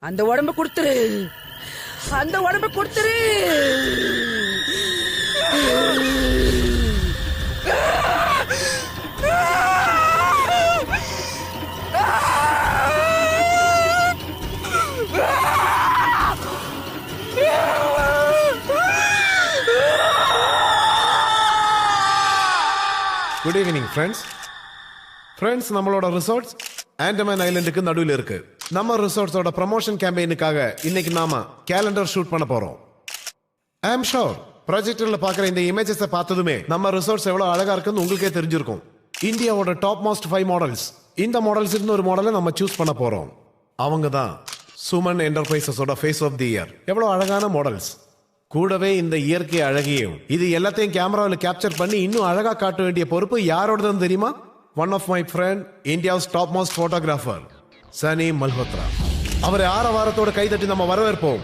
அந்த உடம்பு கொடுத்துரு, அந்த உடம்பு கொடுத்துரு. குட் ஈவினிங் ஃப்ரெண்ட்ஸ் நம்மளோட ரிசார்ட்ஸ் ஆண்டமான் ஐலண்டுக்கு நடுவில் இருக்கு. நம்ம ரிசார்ட்ஸோட ப்ரமோஷன் கேம்பெயினுக்காக இன்னைக்கு நாம கேலண்டர் ஷூட் பண்ண போறோம். ஐ அம் ஷோர் ப்ரொஜெக்டர்ல பாக்குற இந்த இமேஜஸை பார்த்ததுமே நம்ம ரிசார்ட்ஸ் எவ்வளவு அழகா இருக்குன்னு உங்களுக்கே தெரிஞ்சிருக்கும். இந்தியாவோட டாப் மோஸ்ட் 5 மாடல்ஸ், இந்த மாடல்ஸ் இருந்து ஒரு மாடலை நம்ம சூஸ் பண்ண போறோம். அவங்க தான் சுமன் என்டர்பிரைசஸோட ஃபேஸ் ஆஃப் தி இயர். எவ்வளவு அழகான மாடல்ஸ், கூடவே இந்த இயற்கை அழகியும் இது எல்லாத்தையும் கேமராவில் கேப்சர் பண்ணி இன்னும் அழகா காட்ட வேண்டிய பொறுப்பு யாரோடதுன்னு தெரியுமா? One of my friend, India's top most photographer Sunny Malhotra. அவரை ஆரவாரத்தோட கைதட்டி நம்ம வரவேற்போம்.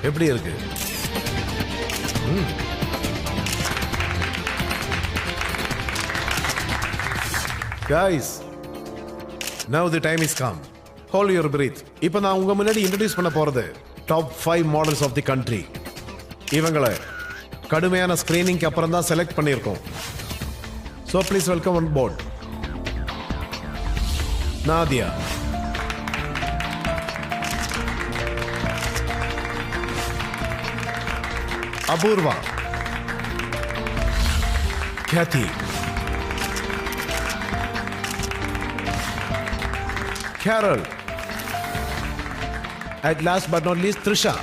எப்படி இருக்கு? Guys, now the time is come. Hold your breath. இப்போ நான் உங்க முன்னாடி இன்ட்ரோடியூஸ் பண்ண போறது top 5 models of the country. இவங்களை கடுமையான ஸ்கிரீனிங்க்கு அப்புறம் தான் செலக்ட் பண்ணியிருக்கோம். So please welcome on board Nadhiya, Apoorva, Kathy, Carol, at last but not least Trisha.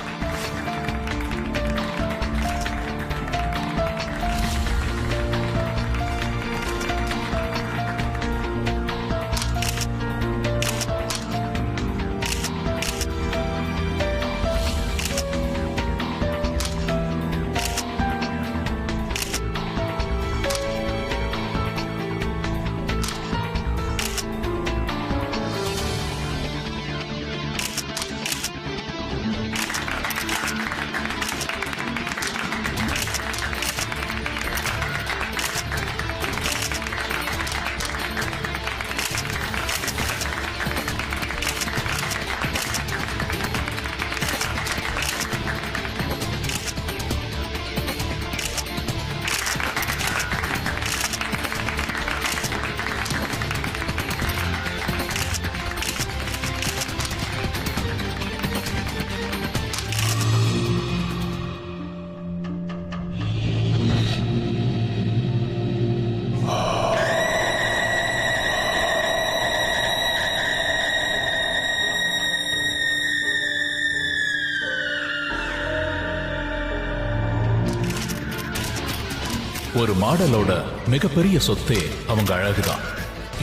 ஒரு மாடலோட மிகப்பெரிய சொத்தே அவங்க அழகுதான்.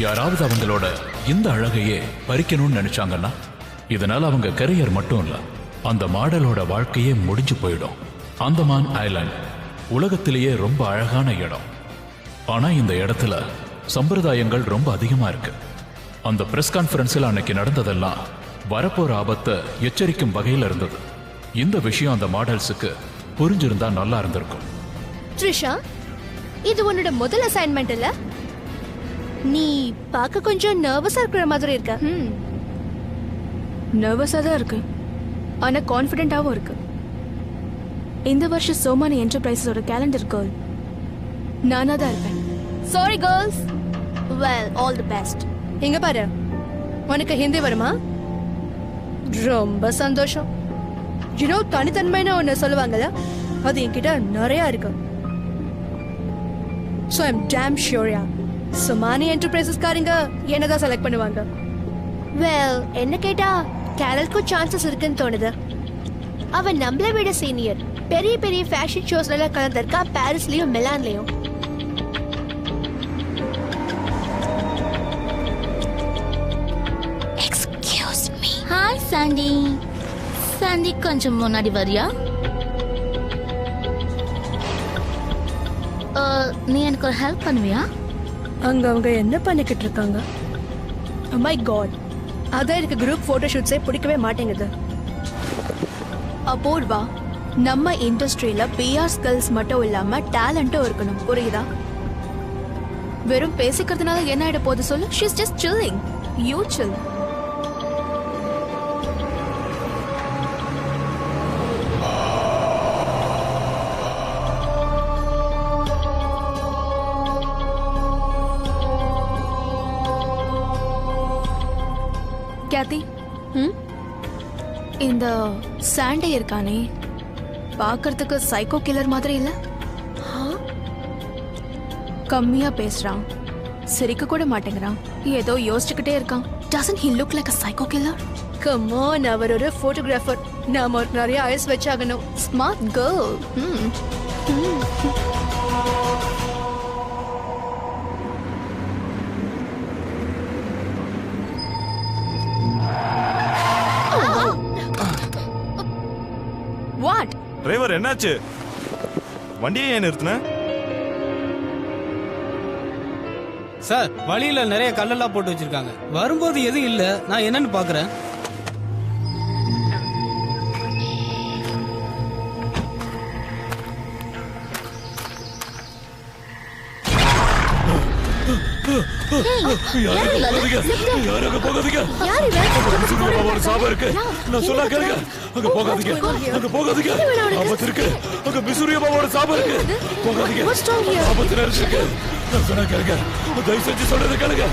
யாராவது அவங்களோட இந்த அழகையே பறிக்கணும்னு நினைச்சாங்கன்னா இதனால அவங்க கரியர் மட்டும் இல்ல, அந்த மாடலோட வாழ்க்கையே முடிஞ்சு போயிடும். அந்தமான் ஐலாண்ட் உலகத்திலேயே ரொம்ப அழகான இடம். ஆனா இந்த இடத்துல சம்பிரதாயங்கள் ரொம்ப அதிகமா இருக்கு. அந்த பிரஸ் கான்ஃபரன்ஸில் அன்னைக்கு நடந்ததெல்லாம் வரப்போற ஆபத்தை எச்சரிக்கும் வகையில் இருந்தது. இந்த விஷயம் அந்த மாடல்ஸுக்கு புரிஞ்சிருந்தா நல்லா இருந்திருக்கும். த்ரிஷா, இது உன்னோட முதல் அசைன்மெண்ட் இல்ல? நீ பார்க்க கொஞ்சம் நர்வஸா இருக்கிற மாதிரி இருக்க. நர்வஸா தான் இருக்கு, ஆனா கான்ஃபிடென்ட்டாவும் இருக்கு. இந்த வருஷம் சோமானி என்டர்பிரைசஸோட கேலண்டர் கேர்ள் நானா தான் இருப்பேன். Sorry girls, well all the best. இங்க பாரு, உனக்கு ஹிந்தி வருமா? ரொம்ப சந்தோஷம். தனித்தன்மைன்னு ஒன்னு சொல்லுவாங்கல்ல, அது என்கிட்ட நிறைய இருக்கு. So I'm damn sure Sumani enterprises காரங்க என்னதான் செலக்ட் பண்ணுவாங்க. வெல், என்ன கேட்டா கேரலுக்கும் சான்சஸ் இருக்குன்னு தோணுது. அவன் நம்மளை விட சீனியர். பெரிய பெரிய ஃபேஷன் ஷோஸ்ல எல்லாம் கலந்துருக்கா, பாரிஸ்லயும் மிலான்லயும். Excuse me. Hi Sandy. Sandy, கொஞ்சம் முன்னாடி வரியா? நீ எனக்கு ஒரு ஹெல்ப் பண்ணுவியா? அங்க அவங்க என்ன பண்ணிக்கிட்டு இருக்காங்க? மை காட், அதான் எனக்கு குரூப் போட்டோ ஷூட்ஸே பிடிக்கவே மாட்டேங்குது. அபூர்வா, நம்ம இண்டஸ்ட்ரியில பிஆர் ஸ்கில்ஸ் மட்டும் இல்லாம டேலண்ட்டும் இருக்கணும், புரியுதா? வெறும் பேசிக்கிறதுனால என்ன ஆயிட போகுது சொல்லு? She is just chilling. You chill. Kathy, இந்த சாண்டே இருக்கானே பார்க்கறதுக்கு சைக்கோ கில்லர் மாதிரி இல்ல? கம்மியா பேசுறான், சிரிக்க கூட மாட்டேங்கிறான், ஏதோ யோசிச்சுக்கிட்டே இருக்கான். Doesn't he look like a psycho killer? Come on, அவர் ஒரு போட்டோகிராஃபர். நாம ஒரு நிறைய ஐஸ் வச்சாகணும். Smart girl. What? டிரைவர் என்னாச்சு? வண்டியை ஏன் நிறுத்தின? சார், வழியில நிறைய கல்லெல்லாம் போட்டு வச்சிருக்காங்க. வரும்போது எதுவும் இல்ல, நான் என்னன்னு பாக்குறேன். யாரும் போகாதீங்க. சாபம் இருக்கு. நான் சொன்னா கேளுங்க. அங்க போகாதீங்க. அங்க போகாதீங்க. ஆபத்து இருக்கு. அங்க மிசூரி அம்மாவோட சாபம் இருக்கு. போகாதீங்க. ஆபத்து இருக்கு. நான் சொன்னா கேளுங்க. தயவு செஞ்சு சொல்றதை கேளுங்க.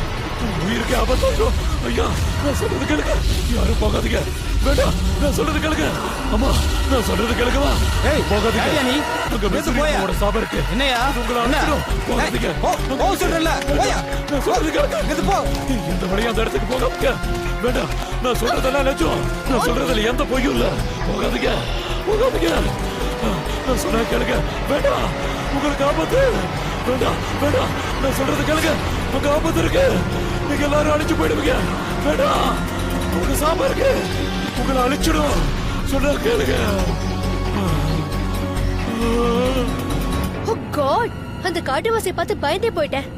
உயிருக்கு ஆபத்து வரும். ஐயா, நான் சொல்றது கேளுங்க. யாரும் போகாதீங்க. வேண்டாம், நான் சொல்றது கேளுங்க. அம்மா, நான் சொல்றது கேளுங்கம்மா. ஏய், போகாதீங்க. நீ அங்க மிசூரி அம்மாவோட சாபம் இருக்கு. என்னையா? உங்களை அழைச்சிடும். போகாதீங்க. போ சொல்றேன்ல. போயா. நான் சொல்றது கேளுங்க. எது போ. எந்த வழியா அந்த இடத்துக்கு போகாதீங்க. வேண்டாம், நான் சொல்றதெல்லாம் நிஜம். நான் சொல்றதுல எந்த பொய்யும் இல்ல. போகாதீங்க. போகாதீங்க. நான் சொன்னா கேளுங்க. வேண்டாம், உங்களுக்கு ஆபத்து. வேண்டாம், வேண்டாம், நான் சொல்றது கேளுங்க. அங்க ஆபத்து இருக்கு. நீங்க எல்லாரும் அழிச்சு போயிடுவீங்க. வேண்டாம், உங்க சாபம் இருக்கு. உங்களை அழிச்சிடும். சொன்னா கேளுங்க. Oh God, அந்த காட்டுவாசியை பார்த்து பயந்தே போயிட்டேன்.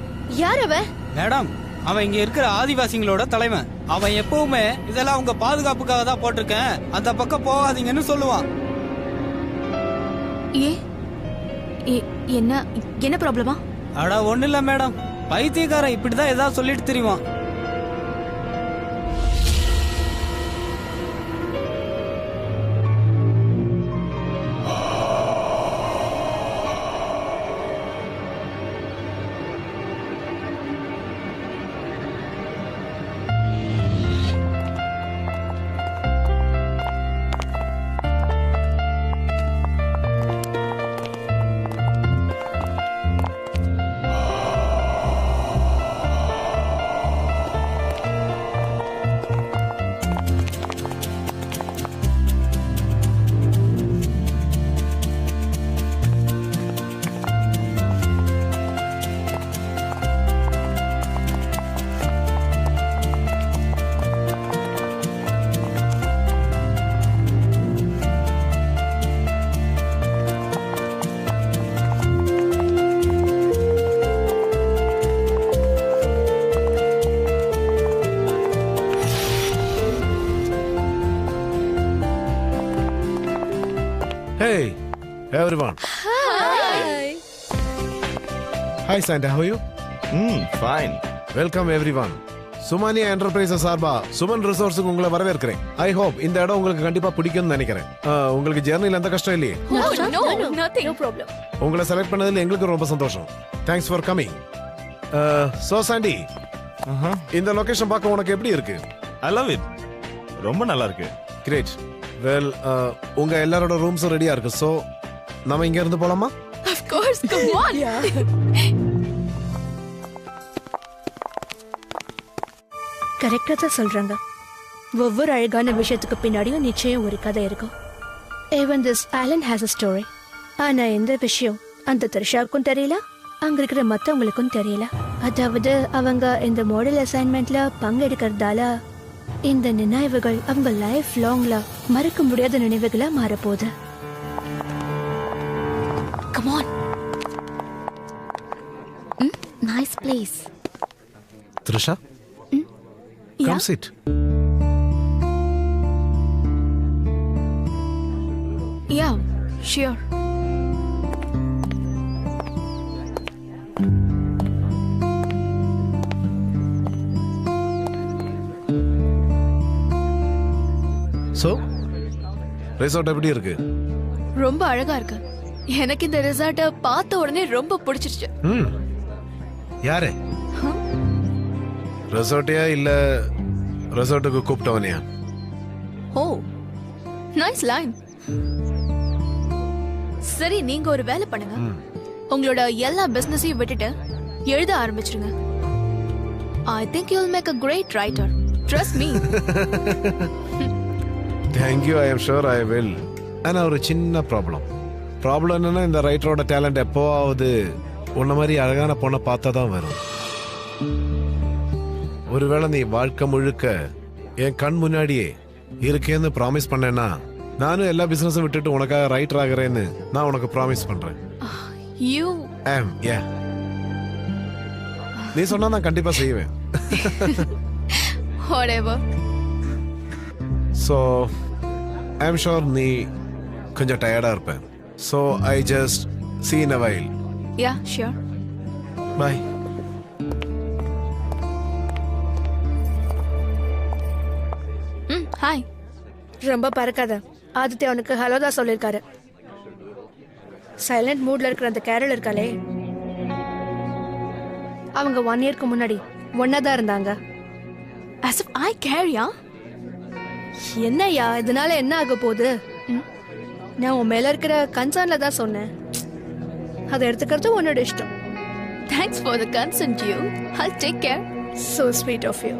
யார் அவன்? மேடம், அவன் இங்க இருக்கிற ஆதிவாசிகளோட தலைவன். அவன் எப்பவுமே இதெல்லாம் உங்க பாதுகாப்புக்காக தான் போட்டிருக்கேன், அந்த பக்கம் போகாதீங்கன்னு சொல்லுவான். என்ன என்ன ப்ராப்ளமா? அட ஒண்ணு இல்ல மேடம், பைத்தியக்காரன் இப்படிதான் ஏதாவது சொல்லிட்டு தெரியுவான். Hey, everyone. Hi. Hi, Santa. How are you? Fine. Welcome, everyone. சுமானியா என்டர்பிரைசஸ் சார்பா சுமன் ரிசோர்ஸுக்கு உங்களை வரவேற்கிறேன். ஐ ஹோப் இந்த இடம் உங்களுக்கு கண்டிப்பா பிடிக்கும்னு நினைக்கிறேன். உங்களுக்கு ஜெர்னில எந்த கஷ்டம் இல்லையே? No problem. உங்களை செலக்ட் பண்ணதுல எங்களுக்கு ரொம்ப சந்தோஷம். Thanks for coming. So Sandy, இந்த லொகேஷன் பார்க்க உனக்கு எப்படி இருக்கு? I love it. ரொம்ப நல்லா இருக்கு. கிரேட். வெல், உங்க எல்லாரோட ரூம்ஸும் ரெடியா இருக்கு. சோ நாம இங்க இருந்து போலாமா? Of course, come on. கரெக்டா தான் சொல்றாங்க. ஒவ்வொரு அழகான விஷயத்துக்கு பின்னாடியும் நிச்சயம் ஒரு கதை இருக்கும். Even this island has a story. ஆனா இந்த விஷயம் அந்த த்ரிஷாவுக்கும் தெரியல, அங்க இருக்கிற மத்தவங்களுக்கும் தெரியல. அதாவது அவங்க இந்த மாடல் அசைன்மெண்ட்ல பங்கெடுக்கிறதால இந்த நினைவுகள் அவங்க லைஃப் லாங்ல மறக்க முடியாத நினைவுகளா மாறப்போகுது. Come on. Nice place. Trisha, Yeah? come sit. Yeah, sure. So resort எப்படி இருக்கு? ரொம்ப அழகா இருக்கு. எனக்கு இந்த ரிசார்ட்டை பார்த்த உடனே ரொம்ப பிடிச்சிருச்சு. யாரு? ரிசார்ட்டையா இல்ல ரிசார்ட்டுக்கு கூப்பிட்டவனையா? ஓ, நைஸ் லைன். சரி, நீங்க ஒரு வேலை பண்ணுங்க. உங்களோட எல்லா பிசினஸையும் விட்டுட்டு எழுத ஆரம்பிச்சிருங்க. I think you'll make a great writer. Trust me. Thank you, I am sure I will. ஆனா ஒரு சின்ன ப்ராப்ளம் என்னன்னா, இந்த ரைட்டரோட டேலண்ட் எப்போவாவது உன்ன மாதிரி அழகான பொண்ணை பார்த்தா தான் வரும். ஒருவேளை நீ வாழ்க்கை முழுக்க என் கண் முன்னாடியே இருக்கேன்னு ப்ராமிஸ் பண்ணேன்னா, நானும் எல்லா பிசினஸும் விட்டுட்டு உனக்காக ரைட்டர் ஆகிறேன்னு நான் உனக்கு ப்ராமிஸ் பண்றேன். You yeah. நீ சொன்னா நான் கண்டிப்பா செய்வேன். whatever. So I'm sure நீ கொஞ்சம் டயர்டா இருப்ப. So I just see in a while. Yeah, sure. Bye. Hi. ரொம்ப பறக்காத. ஆதித்யா அவனுக்கு ஹலோ தான் சொல்லியிருக்காரு. சைலண்ட் மூட்ல இருக்கிற அந்த கேரள் இருக்காளே, அவங்க 1 இயர்க்கு முன்னாடி ஒன்னாதான் இருந்தாங்க. As if I care, yeah? என்னய்யா, இதனால என்ன ஆக போகுது? நான் உன் மேல இருக்கிற கன்சர்ன்ல தான் சொன்னேன். அதை எடுத்துக்கிறது உன்னோட இஷ்டம். Thanks for the consent, you. I'll take care. So sweet of you.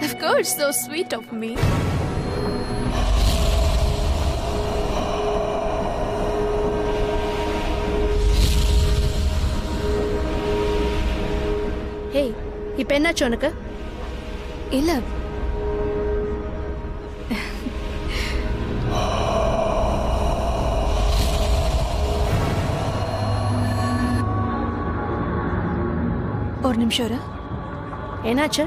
Of course, so sweet of me. Hey, இப்ப என்னாச்சு உனக்கு? இல்ல, ஒரு நிமிஷம் இரு. என்னாச்சு?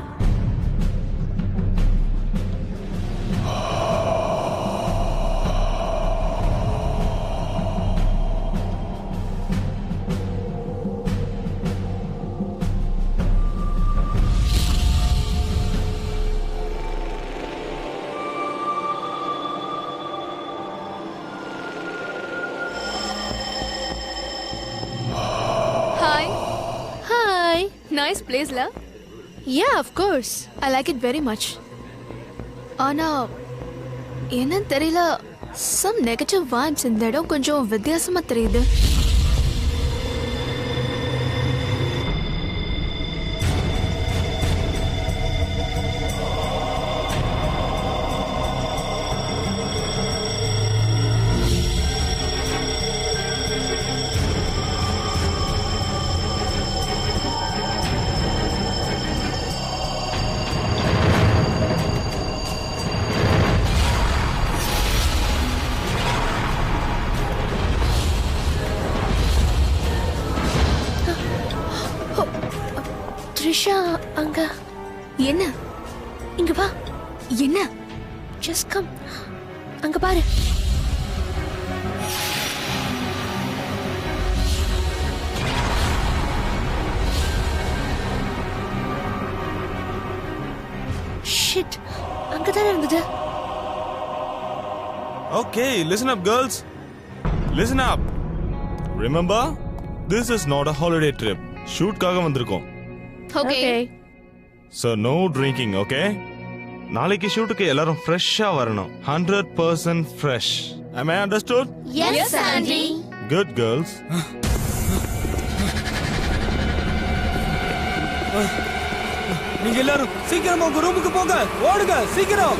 Hi. Hi. Nice place, la. Yeah, of course. I like it very much. ஆனா என்னன்னு தெரியல, some negative vibes இந்த இடம் கொஞ்சம் வித்தியாசமா தெரியுது. த்ரிஷா அங்க. என்ன? இங்க வா. என்ன? Just come. அங்க பாரு. Shit. அங்கதான் இருந்தது. Okay, listen up, girls. Listen up. Remember, this is not a holiday trip. ஷூட்காக வந்திருக்கோம். Okay. So no drinking, okay? நாளைக்கு ஷூட்டுக்கு எல்லாரும் ஃப்ரெஷ்ஷா வரணும். 100% fresh. Am I understood? Yes, Sandy. Good girls. நீங்க எல்லாரும் சீக்கிரமா உங்க ரூமுக்கு போங்க. ஓடுங்க சீக்கிரம்.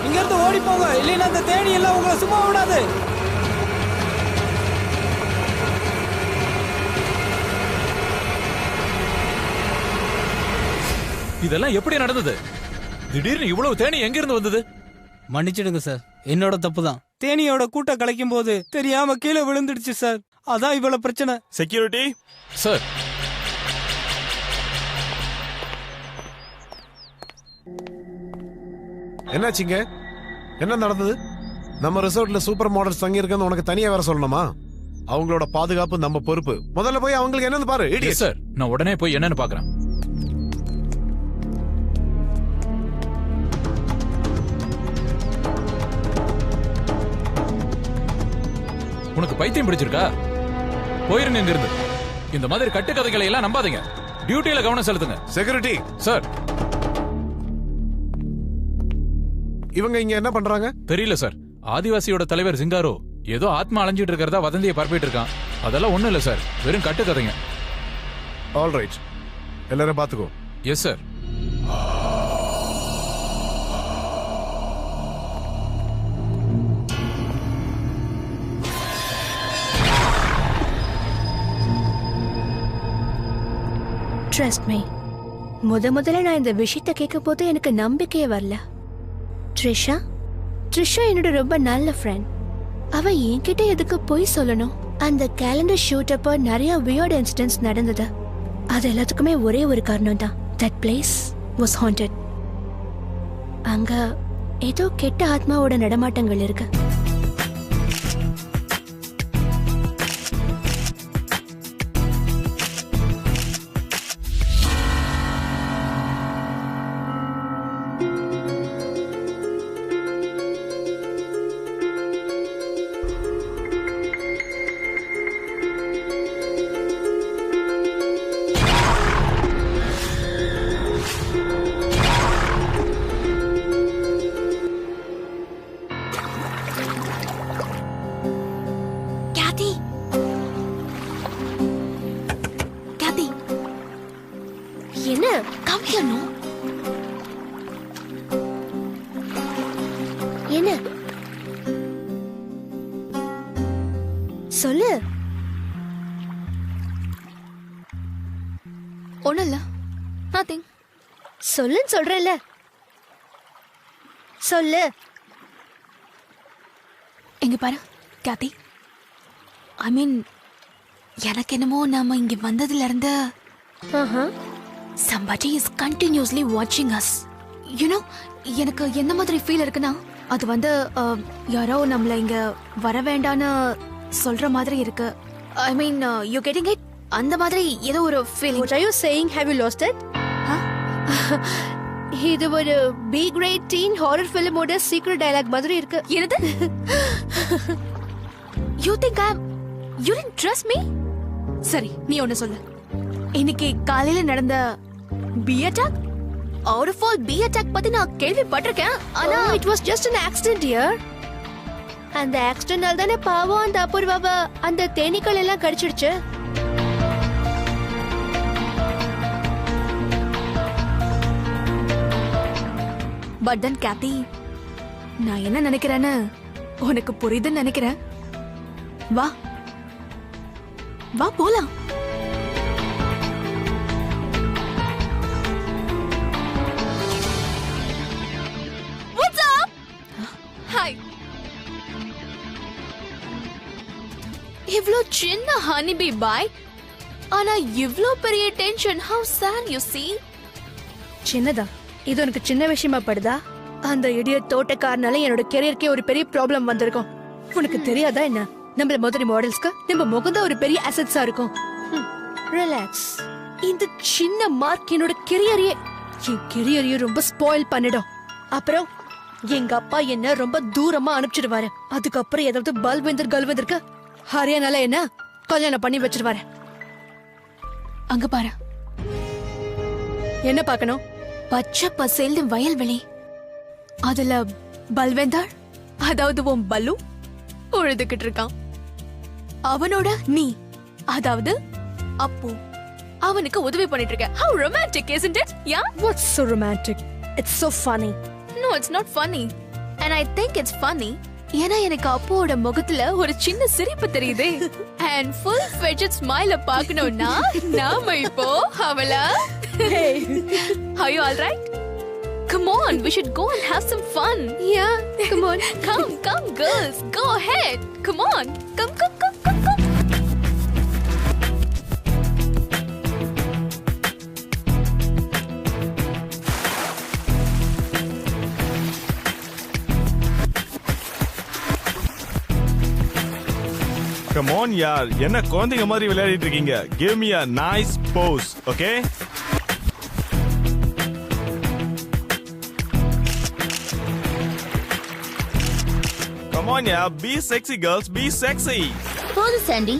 இங்க இருந்து ஓடி போங்க, இல்லைன்னா அந்த தேனி எல்லாம் உங்களை சும்மா விடாது. இதெல்லாம் எப்படி நடந்தது? திடீர்னு இவ்வளவு தேனி எங்க இருந்து வந்தது? மன்னிச்சிடுங்க சார், என்னோட தப்பு தான். தேனியோட கூட்ட கலைக்கும் போது தெரியாம கீழே விழுந்துடுச்சு சார். அதான் இவ்வளவு பிரச்சனை. Security? சார், என்னாச்சுங்க? என்ன நடந்தது? நம்ம ரிசார்ட்ல சூப்பர் மாடல்ஸ் தங்கி இருக்குன்னு உனக்கு தனியா வேற சொல்லணுமா? அவங்களோட பாதுகாப்பு நம்ம பொறுப்பு. முதல்ல போய் அவங்களுக்கு என்னன்னு பாரு. Yes, sir. நான் உடனே போய் என்னன்னு பாக்குறேன். உனக்கு பைத்தியம் பிடிச்சிருக்கா? போயிருங்க இங்க இருந்து. இந்த மாதிரி கட்டுக்கதைகளை எல்லாம் நம்பாதீங்க. டியூட்டியில கவனம் செலுத்துங்க. செக்யூரிட்டி சார், இவங்க இங்க என்ன பண்றாங்க? தெரியல சார். ஆதிவாசியோட தலைவர் சிங்காரோ ஏதோ ஆத்மா அலைஞ்சிட்டு இருக்கிறதா வதந்தியை பரப்பிட்டு இருக்கான். அதெல்லாம் ஒண்ணும் இல்ல சார், வெறும் கட்டுக்கதைங்க. ஆல் ரைட், எல்லாரும் பாத்துக்கோ. Yes sir. ட்ரஸ்ட் மீ, முதல்ல நான் இந்த விஷயத்தை கேட்கும் போது எனக்கு நம்பிக்கையே வரல. த்ரிஷா என்னோட ரொம்ப நல்ல ஃப்ரெண்ட். அவ என்கிட்ட எதுக்கு போய் சொல்லணும்? அந்த கேலண்டர் ஷூட் அப்போ நிறைய வியர்ட் இன்சிடென்ட்ஸ் நடந்தது. அது எல்லாத்துக்குமே ஒரே ஒரு காரணம் தான். That place was haunted. அங்க ஏதோ கெட்ட ஆத்மாவோட நடமாட்டங்கள் இருக்கு. என்ன? Come here, no? என்ன? சொல்லு. ஒண்ணும் இல்ல. Nothing. சொல்லுன்னு சொல்றேன்ல. சொல்லு. இங்க பாரு கேத்தி, ஐ மீன் எனக்கு என்னமோ நாம இங்க வந்ததுல இருந்து somebody is continuously watching us. You know, எனக்கு என்ன மாதிரி ஃபீல் இருக்குன்னா, அது வந்து யாரோ நம்மள இங்க வர வேண்டான்னு சொல்ற மாதிரி இருக்கு. ஐ மீன் யூ கெட்டிங் இட்? அந்த மாதிரி ஏதோ ஒரு feeling. What are you saying? Have you lost it? இது ஒரு பி கிரேட் டீன் ஹாரர் ஃபிலிமோட சீக்ரெட் டயலாக் மாதிரி இருக்கு. என்னது? You think you didn't trust me? சரி, நீ ஒன்னு சொல்லு. இன்னைக்கு காலையில நடந்த B attack, out of all B attack பத்தி நான் கேள்விப்பட்டிருக்கேன். ஆனா it was just an accident here. அந்த ஆக்சிடென்ட்னால தானே பாவம் அந்த அபூர்வாவை அந்த தேனீக்கள் எல்லாம் கடிச்சிடுச்சு. பட் தென் கேத்தி, நான் என்ன நினைக்கிறேன்னு உனக்கு புரியுதுன்னு நினைக்கிறேன். வா வா போலாம். What's up? Hi. இவ்ளோ சின்ன ஹனிபி பாய், ஆனா இவ்ளோ பெரிய tension. How sad you see? சின்னதா? இது உனக்கு சின்ன விஷயமா படுதா? அந்த இடியட் தோட்டக்காரனால என்னோட கெரியருக்கே ஒரு பெரிய ப்ராப்ளம் வந்திருக்கும். உனக்கு தெரியாதா என்ன? நம்ம மாதிரி மாடல்ஸ்க்கு நம்ம முகந்த ஒரு பெரிய அசெட்ஸா இருக்கும். ரிலாக்ஸ். இந்த சின்ன மார்க் என்னோட கெரியரையே ரொம்ப ஸ்பாயில் பண்ணிடும். அப்புறம் எங்க அப்பா என்ன ரொம்ப தூரமா அனுப்பிச்சிடுவாரு. அதுக்கப்புறம் ஏதாவது கல்வெந்தருக்கு ஹரியானால என்ன கல்யாணம் பண்ணி வச்சிருவாரு. அங்க பாரு. என்ன பார்க்கணும்? பச்சை பசேல்னு வயல்வெளி, அதுல பல்வேந்தர், அதாவது உன் பல்லு உழுதுகிட்டு இருக்கான். அவனோட நீ, அதாவது அப்பு, அவனுக்கு உதவி பண்ணிட்டு இருக்க. How romantic, isn't it? Yeah? What's so romantic? It's so funny. No, it's not funny. And I think it's funny. ஏன்னா எனக்கு அப்புவோட முகத்துல ஒரு சின்ன சிரிப்பு தெரியுது. And full fledged smile பார்க்கணும்னா நாம இப்போ அவள. Are you all right? Come on, we should go and have some fun. Yeah, come on. Come girls, go ahead. Come on, come. Come on யார், என்ன குழந்தைங்க மாதிரி விளையாடிட்டு இருக்கீங்க? Give me a nice pose, okay? Come on yeah, be sexy girls, be sexy. போது சாண்டி,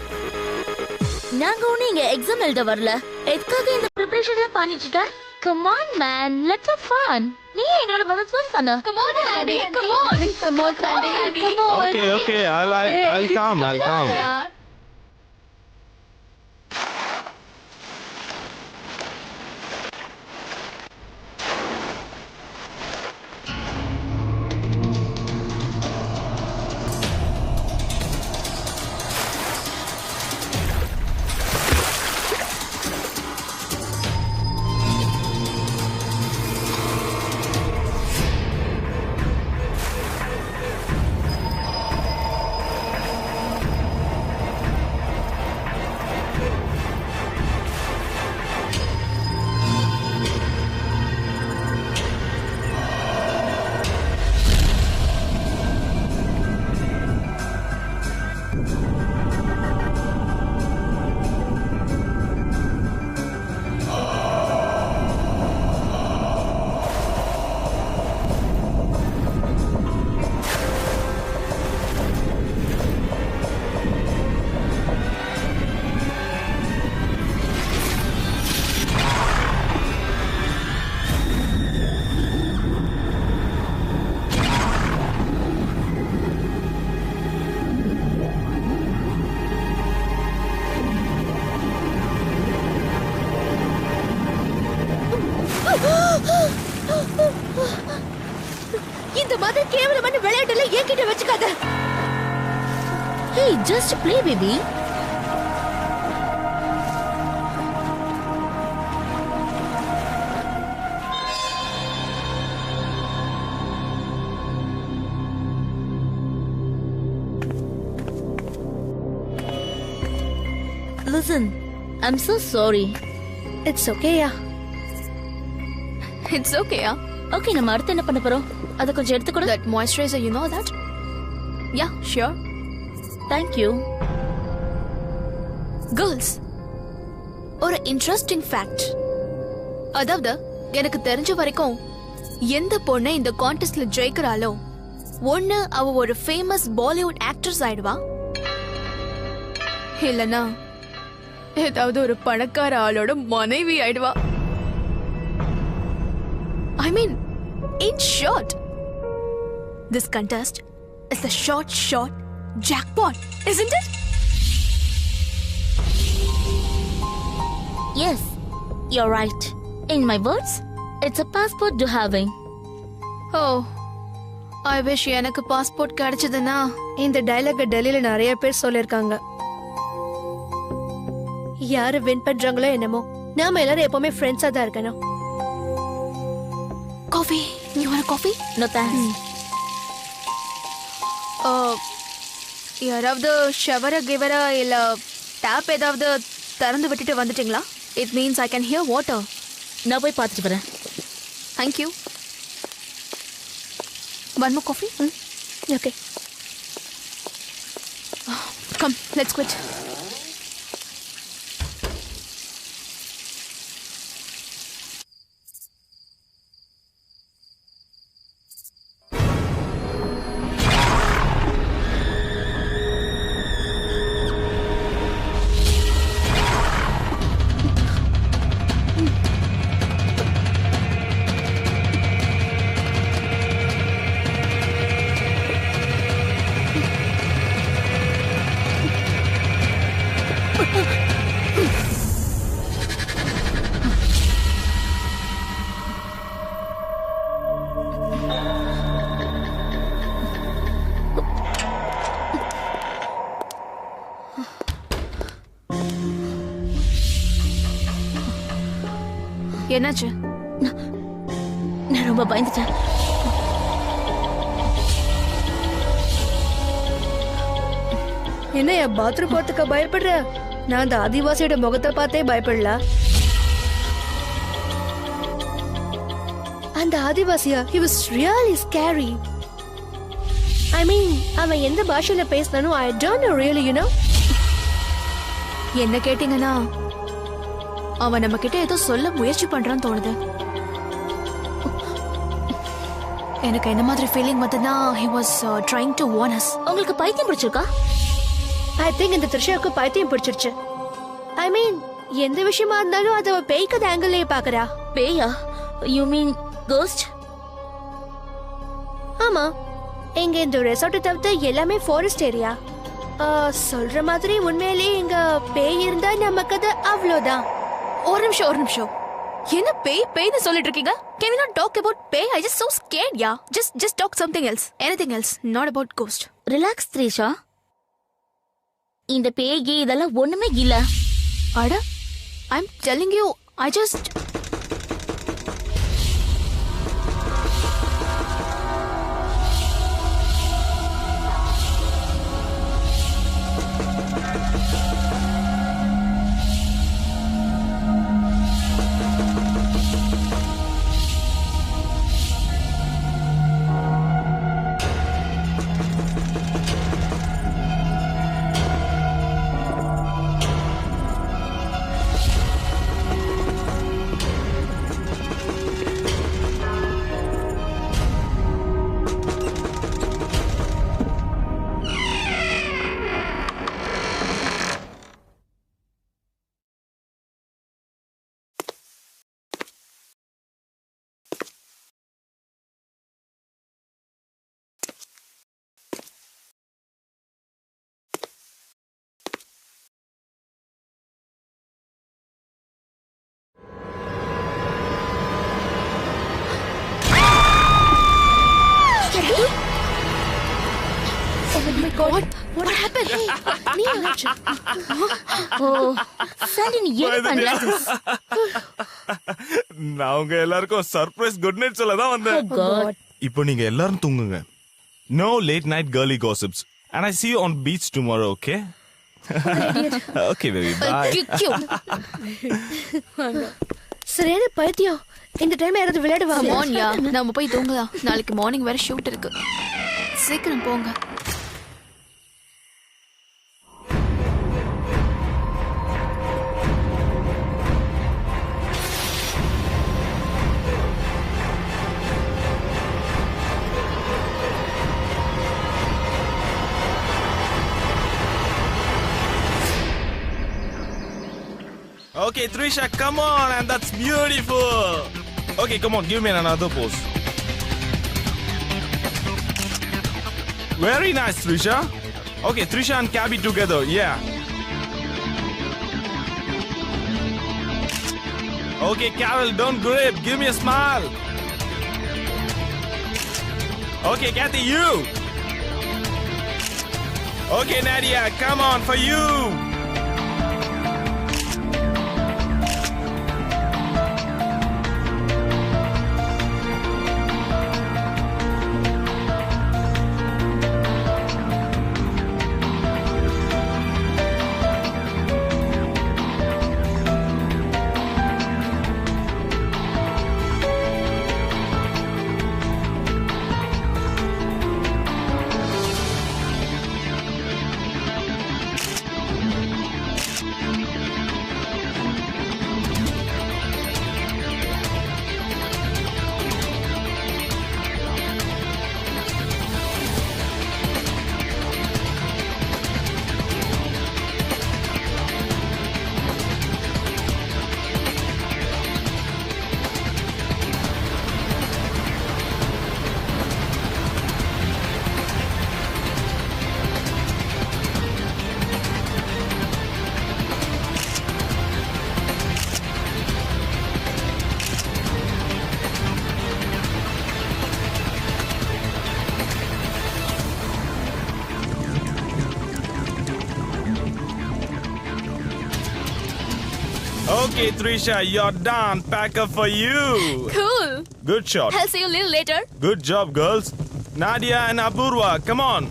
நாங்க ஒண்ணு இங்க எக்ஸாம் எழுத வரல. எதுக்காக இந்த ப்ரிப்பரேஷன் பண்ணிட்டு? Come on man, let's have fun. நீ என்னோட மதம் சொன்னா. Come on Sandy, come on. Come on Sandy, come on. Okay, I'll come. இந்த மாதிரி கேவலமான விளையாட்டுல என்கிட்ட வச்சுக்காத. Hey, just play baby. Listen, I'm so sorry. It's okay, yeah. It's okay, yeah. Okay, நம்ம அடுத்து என்ன பண்ண போறோம்? அத கொஞ்சம் எடுத்து கொடு. That moisturizer, you know that? Yeah, sure. Thank you. Girls, ஒரு இன்ட்ரெஸ்டிங் ஃபேக்ட். அதாவது எனக்கு தெரிஞ்ச வரைக்கும் எந்த பொண்ணு இந்த கான்டெஸ்ட்ல ஜெயிக்கிறாளோ ஒண்ணு அவ ஒரு ஃபேமஸ் பாலிவுட் ஆக்ட்ரஸ் ஆயிடுவா, இல்லனா ஏதாவது ஒரு பணக்கார ஆளோட மனைவி ஆயிடுவா. I mean, in short, this contest is the short jackpot, isn't it? Yes, you're right. In my words, it's a passport to having. Oh, I wish எனக்கு பாஸ்போர்ட் கிடைச்சதுன்னா. இந்த டயலாக டெல்லியில நிறைய பேர் சொல்லிருக்காங்க. யாரு வின் பண்றாங்களோ என்னமோ, நாம எல்லாரும் எப்பவுமே ஃப்ரெண்ட்ஸா தான் இருக்கணும். Coffee, you want a coffee? No thanks. யாராவது ஷவரை கிவரா இல்ல டேப் ஏதாவது திறந்து விட்டுட்டு வந்துட்டீங்களா? It means I can hear water. நான் போய் பார்த்துட்டு வரேன். Thank you. One more coffee? Okay. Come, let's quit. என்னாச்சு? நான் ரொம்ப பயந்துட்டேன். என்னையா பாத்ரூம் போறதுக்கு பயப்படுற? நான் அந்த ஆதிவாசியோட முகத்தை பார்த்தே பயப்படல. அந்த ஆதிவாசியா? he was really scary. I mean, அவன் எந்த பாஷையில பேசினானோ I don't know really, you know. என்ன கேட்டீங்கன்னா அவன் நம்ம கிட்ட ஏதோ சொல்ல முயற்சி பண்றான்னு தோணுது. எனக்கு என்ன மாதிரி ஃபீலிங் வந்ததுன்னா he was trying to warn us. உங்களுக்கு பைத்தியம் பிடிச்சிருக்கா? ஐ திங்க் இந்த த்ரிஷாவுக்கு பைத்தியம் பிடிச்சிருச்சு. ஐ மீன் எந்த விஷயமா இருந்தாலும் அதை பேய் கதை ஆங்கிள்லயே பாக்குறா. பேயா? You mean ghost? ஆமா, எங்க இந்த ரெசார்ட்டை தவிர்த்து எல்லாமே ஃபாரஸ்ட் ஏரியா. சொல்ற மாதிரி உண்மையிலேயே இங்க பேய் இருந்தா நம்ம கதை அவ்வளோதான். ஒரு நிமிஷம். என்ன பேய் பேய்னு சொல்லிட்டு இருக்கீங்க? Can we not talk about பேய்? I just so scared, yeah. Just talk something else. Anything else, not about ghost. Relax Trisha. இந்த பேய் இதெல்லாம் ஒண்ணுமே இல்ல. அட, I'm telling you, I just What happened? நீ என்னாச்சு? ஓ சாண்டி, நீ என்ன பண்ற? நான் உங்க எல்லாருக்கும் சர்ப்ரைஸ் குட் நைட் சொல்ல தான் வந்தேன். God. இப்போ நீங்க எல்லாரும் தூங்குங்க. No late night girly gossips. And I see you on beach tomorrow, okay? Okay, baby. Bye. சரியான பைத்தியம். இந்த டைம் யாராவது விளையாடுவாங்க? Come on, yeah. நாம போய் தூங்கலாம். நாளைக்கு மார்னிங் வேற ஷூட் இருக்கு. சீக்கிரம் போங்க. Okay, Trisha, come on, and that's beautiful. Okay, come on, give me another pose. Very nice, Trisha. Okay, Trisha and Gabby together, yeah. Okay, Carol, don't grip, give me a smile. Okay, Kathy, you. Okay, Nadia, come on, for you. Okay, Trisha, you're done. Pack up for you. Cool. Good shot. I'll see you a little later. Good job, girls. Nadia and Apurva, come on.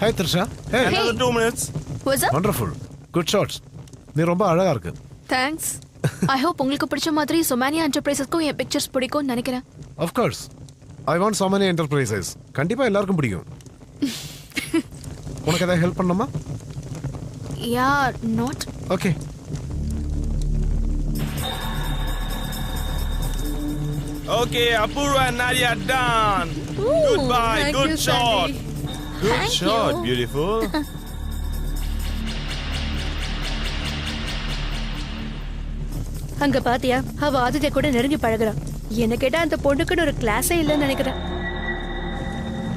Hi, Trisha. Hey. Another 2 minutes. What's up? Wonderful. Good shots. நீ ரொம்ப அழகா இருக்கு. Thanks. I hope உங்களுக்கு பிடிச்ச மாதிரி Somania Enterprisesக்கு என் pictures பிடிக்கும்னு நினைக்கிறேன். Of course. I want so many enterprises. கண்டிப்பா எல்லாருக்கும் பிடிக்கும். உனக்கு ஏதாவது ஹெல்ப் பண்ணணுமா? Yeah not. Okay. Okay, Apurva and Nadia done. Goodbye. thank Good you, shot. Sandy. Good Thank shot. you. Beautiful. அங்க பாத்தியா, அவ ஆதித்யா கூட நெருங்கி பழகுறான். என்ன கேட்டா அந்த பொண்ணுக்குன்னு ஒரு கிளாஸே இல்லைன்னு நினைக்கிறேன்.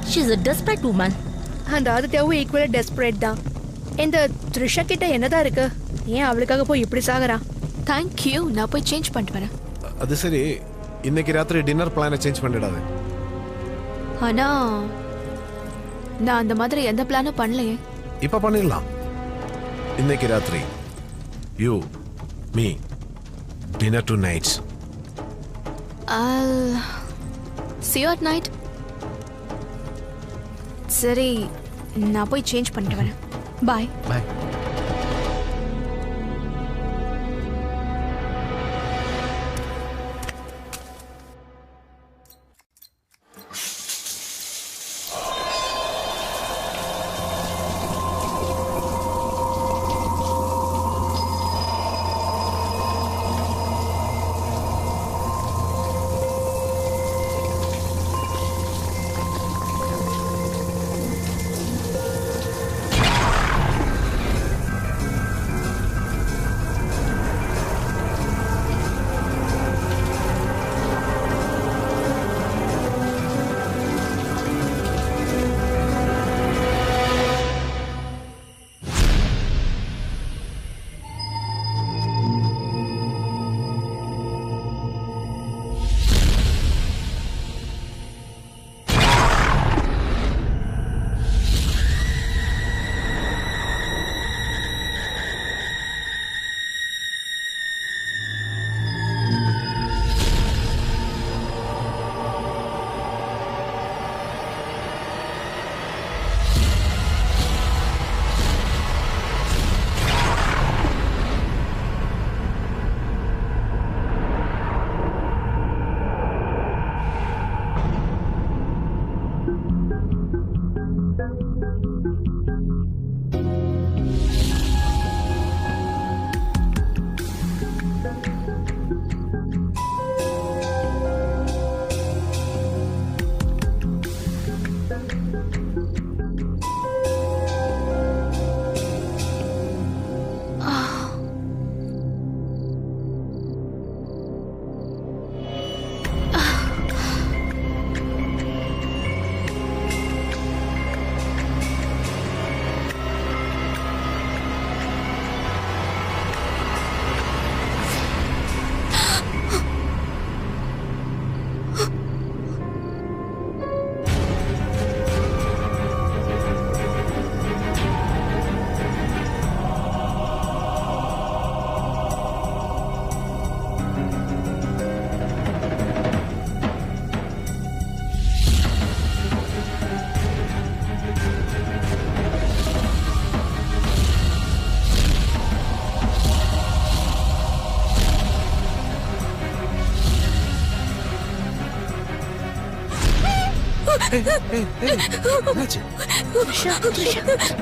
She's a desperate woman. அந்த ஆதித்யாவும் ஈக்குவலா டெஸ்பரேட் தான். இந்த த்ரிஷா கிட்ட என்னதான் இருக்கு? ஏன் அவளுக்காக போய் இப்படி சாகுறான்? Thank you. நான் போய் சேஞ்ச் பண்ணிட்டு வரேன். அது சரி, இன்னைக்கு ராத்திரி டின்னர் பிளானை சேஞ்ச் பண்ணிடாது. ஆனா நான் அந்த மாதிரி எந்த பிளானும் பண்ணலையே. இப்ப பண்ணிடலாம். இன்னைக்கு ராத்திரி you me dinner tonight's. I'll see you at night. சரி, நான் போய் சேஞ்ச் பண்ணிட்டு வரேன். பாய். பாய்.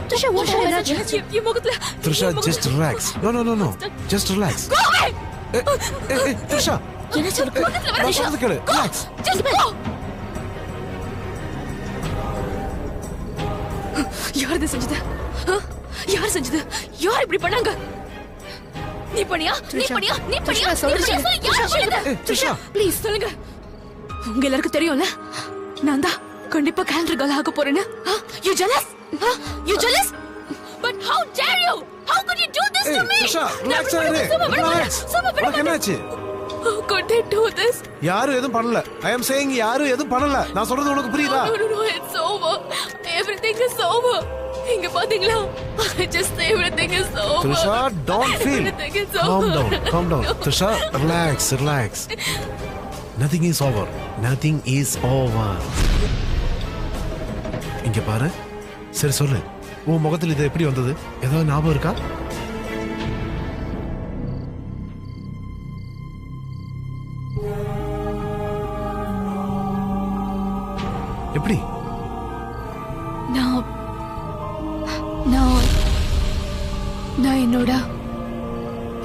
Trisha, what happened? என் முகத்துல Trisha, just relax. No. Just relax. Go away. Hey, Trisha. என்ன சொல்லுங்க? நான் சொல்றது கேளு. Relax. Just go. யார் இது செஞ்சது? யார் செஞ்சது? யார் இப்படி பண்ணாங்க? நீ பண்ணியா? நீ பண்ணியா? Trisha, சொல்லுங்க. யார் பண்ணது? Trisha, ப்ளீஸ் சொல்லுங்க. உங்க எல்லாருக்கும் தெரியும்ல, நான் தான் கண்டிப்பா கேலண்டர் கேர்ள் ஆக போறேன்னு. You jealous? You jealous? But how dare you? How could you do this to me? Trisha, relax ஆயிரு. Relax. உனக்கு என்னாச்சு? How could they do this? யாரும் எதுவும் பண்ணல. I am saying யாரும் எதுவும் பண்ணல. நான் சொல்றது உனக்கு புரியுதா? No, it's over. Everything is over. இங்க பாத்தீங்களா? I just say everything is over. Trisha, don't feel. Everything is over. Calm down. Trisha, relax. Nothing is over. இங்க பாரு. சரி சொல்லு. உன் முகத்தில் இது எப்படி வந்தது? ஏதாவது ஞாபகம் இருக்கா? எப்படி?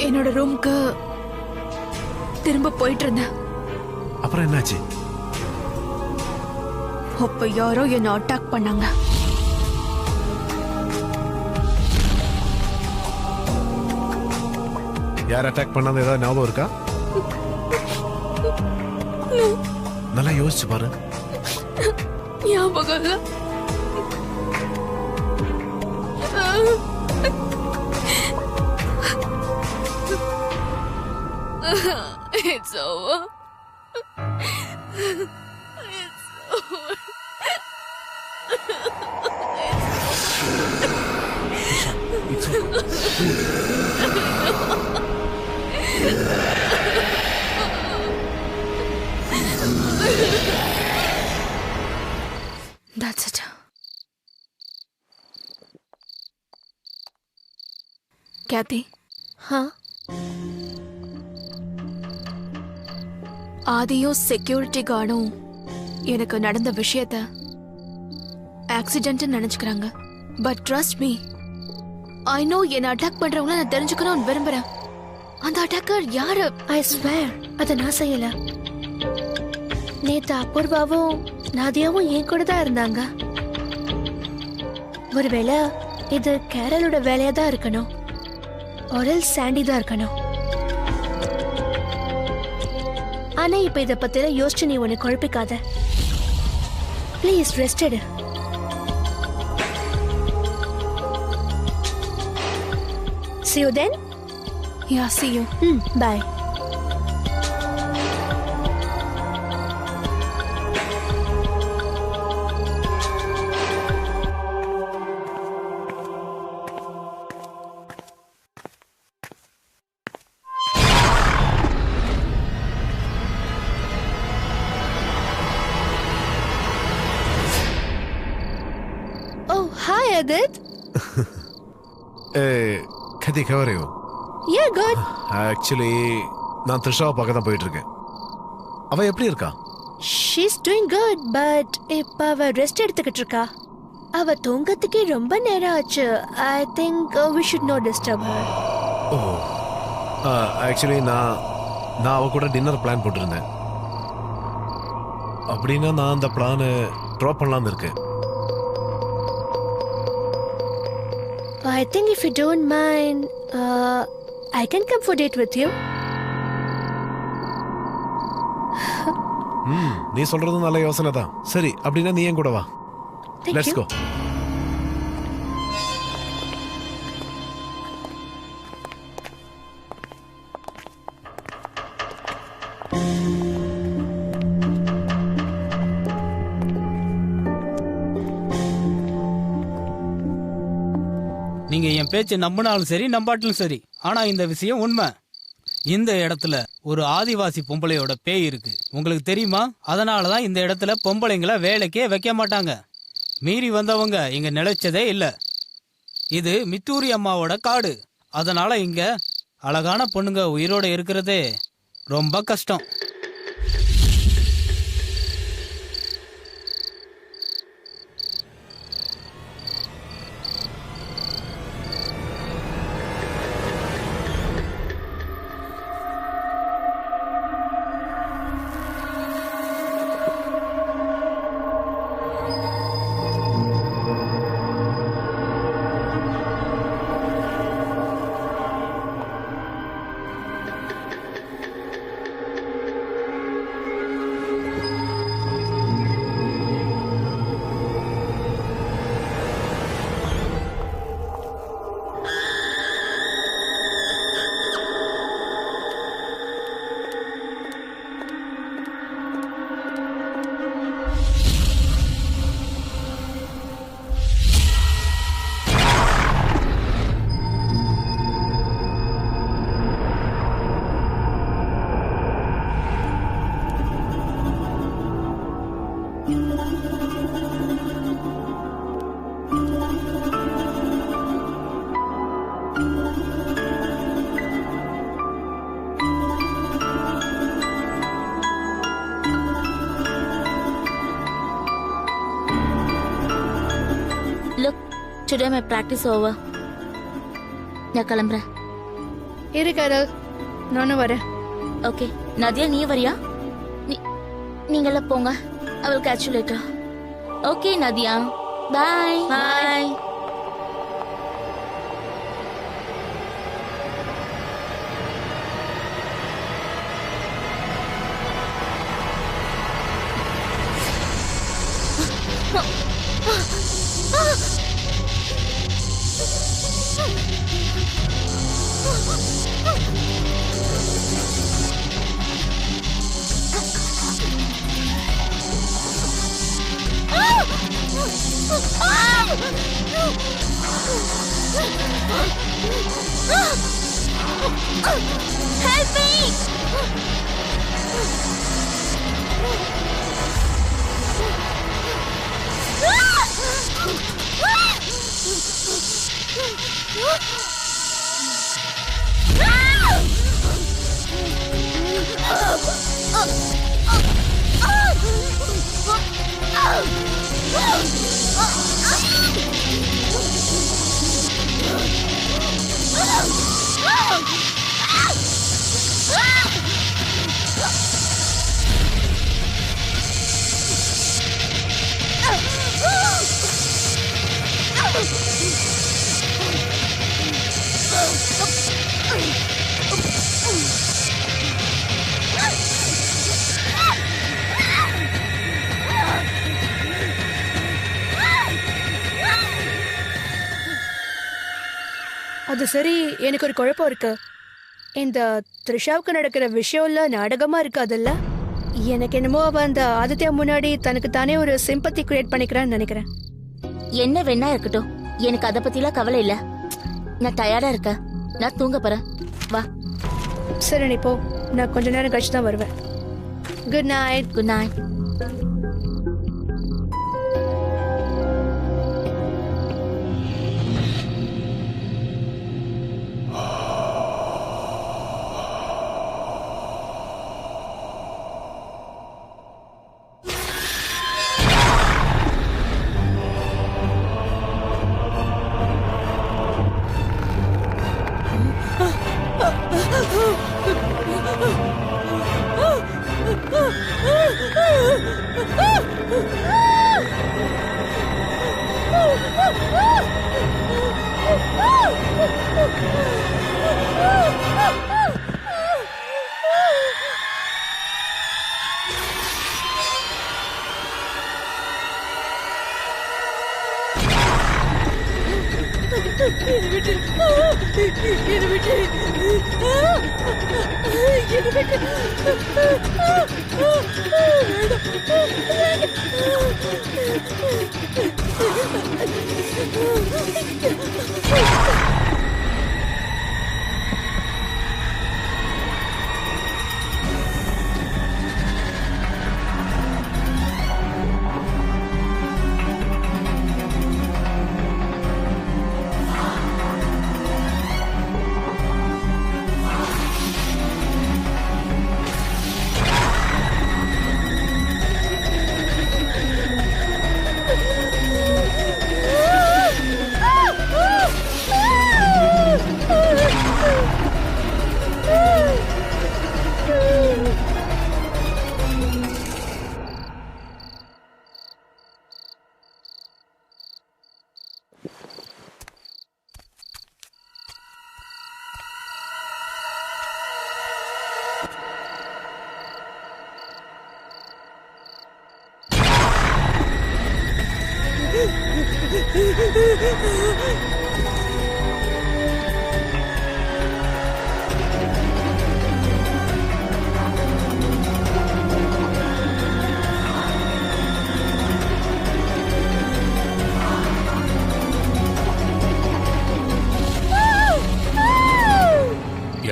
என்னோட ரூம்க்கு திரும்ப போயிட்டு இருந்தேன். அப்புறம் என்னாச்சு? அப்ப யாரோ என்ன அட்டாக் பண்ணாங்க. யார் அட்டாக் பண்ணாத ஏதாவது ஞாபகம் இருக்கா? நல்லா யோசிச்சு பாரு. ஞாபகம் இல்ல. It's over. It's over. It's okay. That's it. Kathy. Huh? ஆதியும் செக்யூரிட்டி கார்டும் எனக்கு நடந்த விஷயத்த ஆக்சிடென்ட் நினைச்சுக்கிறாங்க. But trust me, I know என்ன அட்டாக் பண்றவங்கள நான் தெரிஞ்சுக்கணும்னு விரும்புறேன். அந்த அட்டாக்கர் யாரு? I swear, அத நான் செய்யல. நேத்து அபூர்வாவும் நாதியாவும் என் கூட தான் இருந்தாங்க. ஒருவேளை இது கேரளோட வேலையா தான் இருக்கணும். ஒரல் சாண்டி தான் இருக்கணும். ஆனா இப்ப இத பத்தி யோசிச்சு நீ உன்னை குழப்பிக்காத. ப்ளீஸ் ரெஸ்ட் எடு. See you then? Yeah, see you. Bye. Oh, hi Adit. கதி கவரையோ? Yeah, good. ஆக்சுவலி நான் த்ரிஷாவை பார்க்க தான் போயிட்டு இருக்கேன். அவ எப்படி இருக்கா? She's doing good, but இப்ப அவ ரெஸ்ட் எடுத்துக்கிட்டு இருக்கா. அவ தூங்கத்துக்கே ரொம்ப நேரம் ஆச்சு. I think we should not disturb her. Oh, actually நான் அவ கூட டின்னர் பிளான் போட்டிருந்தேன். அப்படின்னா நான் அந்த பிளானை ட்ராப் பண்ணலாம்னு இருக்கேன். I think if you don't mind, I can come for date with you. நீ சொல்றது நல்ல யோசனை தான். சரி, அப்படின்னா நீ என் கூட வா. Thank Let's you. go. நீங்க என் பேச்சை நம்பினாலும் சரி நம்பாட்டிலும் சரி, ஆனா இந்த விஷயம் உண்மை. இந்த இடத்துல ஒரு ஆதிவாசி பொம்பளையோட பேய் இருக்கு, உங்களுக்கு தெரியுமா? அதனாலதான் இந்த இடத்துல பொம்பளைங்களை வேலைக்கே வைக்க மாட்டாங்க. மீறி வந்தவங்க இங்க நிலைச்சதே இல்ல. இது மித்தூரி அம்மாவோட காடு. அதனால இங்க அழகான பொண்ணுங்க உயிரோட இருக்கிறதே ரொம்ப கஷ்டம். Look, today my practice over. நான் கிளம்புறேன். இரு கேரல், நானும் வரேன். ஓகே நதியா, நீ வரியா? நீங்களாம் போங்க. I will catch you later. Okay Nadhiya, bye. Bye. Help me! அது சரி, எனக்கு ஒரு குழப்பம் இருக்கு. இந்த த்ரிஷாவுக்கு நடக்கிற விஷயம்ல நாடகமா இருக்காதுல்ல? எனக்கு என்னமோ அவ அந்த ஆதித்யா முன்னாடி தனக்கு தானே ஒரு சிம்பத்தி கிரியேட் பண்ணிக்கிறான்னு நினைக்கிறேன். என்ன வேணா இருக்கட்டும், எனக்கு அதை பத்திலாம் கவலை இல்ல. நான் டயர்டா இருக்கேன், நான் தூங்க போறேன். வா. சரி நீ போ, நான் கொஞ்ச நேரம் கழிச்சு தான் வருவேன். Good night. Good night.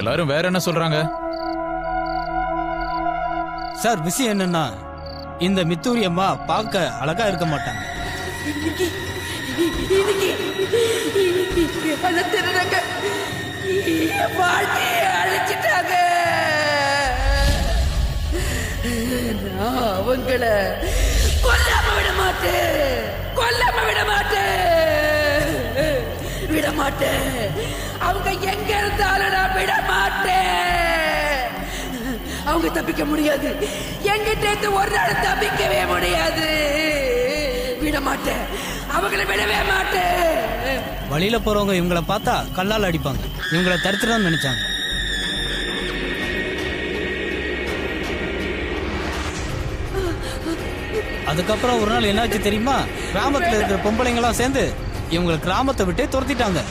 எல்லாரும் வேற என்ன சொல்றாங்க? சார் விஷயம் என்னன்னா, இந்த மித்தூரி அம்மா பார்க்க அழகா இருக்க மாட்டாங்க. அழைச்சிட்டாங்க. நான் அவங்கள கொல்லாம விட மாட்டேன். விட மாட்டேன். அவங்க எங்க இருந்தாலும் நான் விட மாட்டேன். அவங்க தப்பிக்க முடியாது. எங்கிட்ட இருந்து ஒரு நாள் தப்பிக்கவே முடியாது. விட மாட்டேன். அவங்களை விடவே மாட்டேன். வழியில போறவங்க இவங்களை பார்த்தா கல்லால் அடிப்பாங்க. இவங்களை தடுத்துடணும்னு நினைச்சாங்க. அதுக்கப்புறம் ஒரு நாள் என்னாச்சு தெரியுமா? கிராமத்துல இருக்கிற பொம்பளைங்களாம் சேர்ந்து இவங்களை கிராமத்தை விட்டே துரத்திட்டாங்க.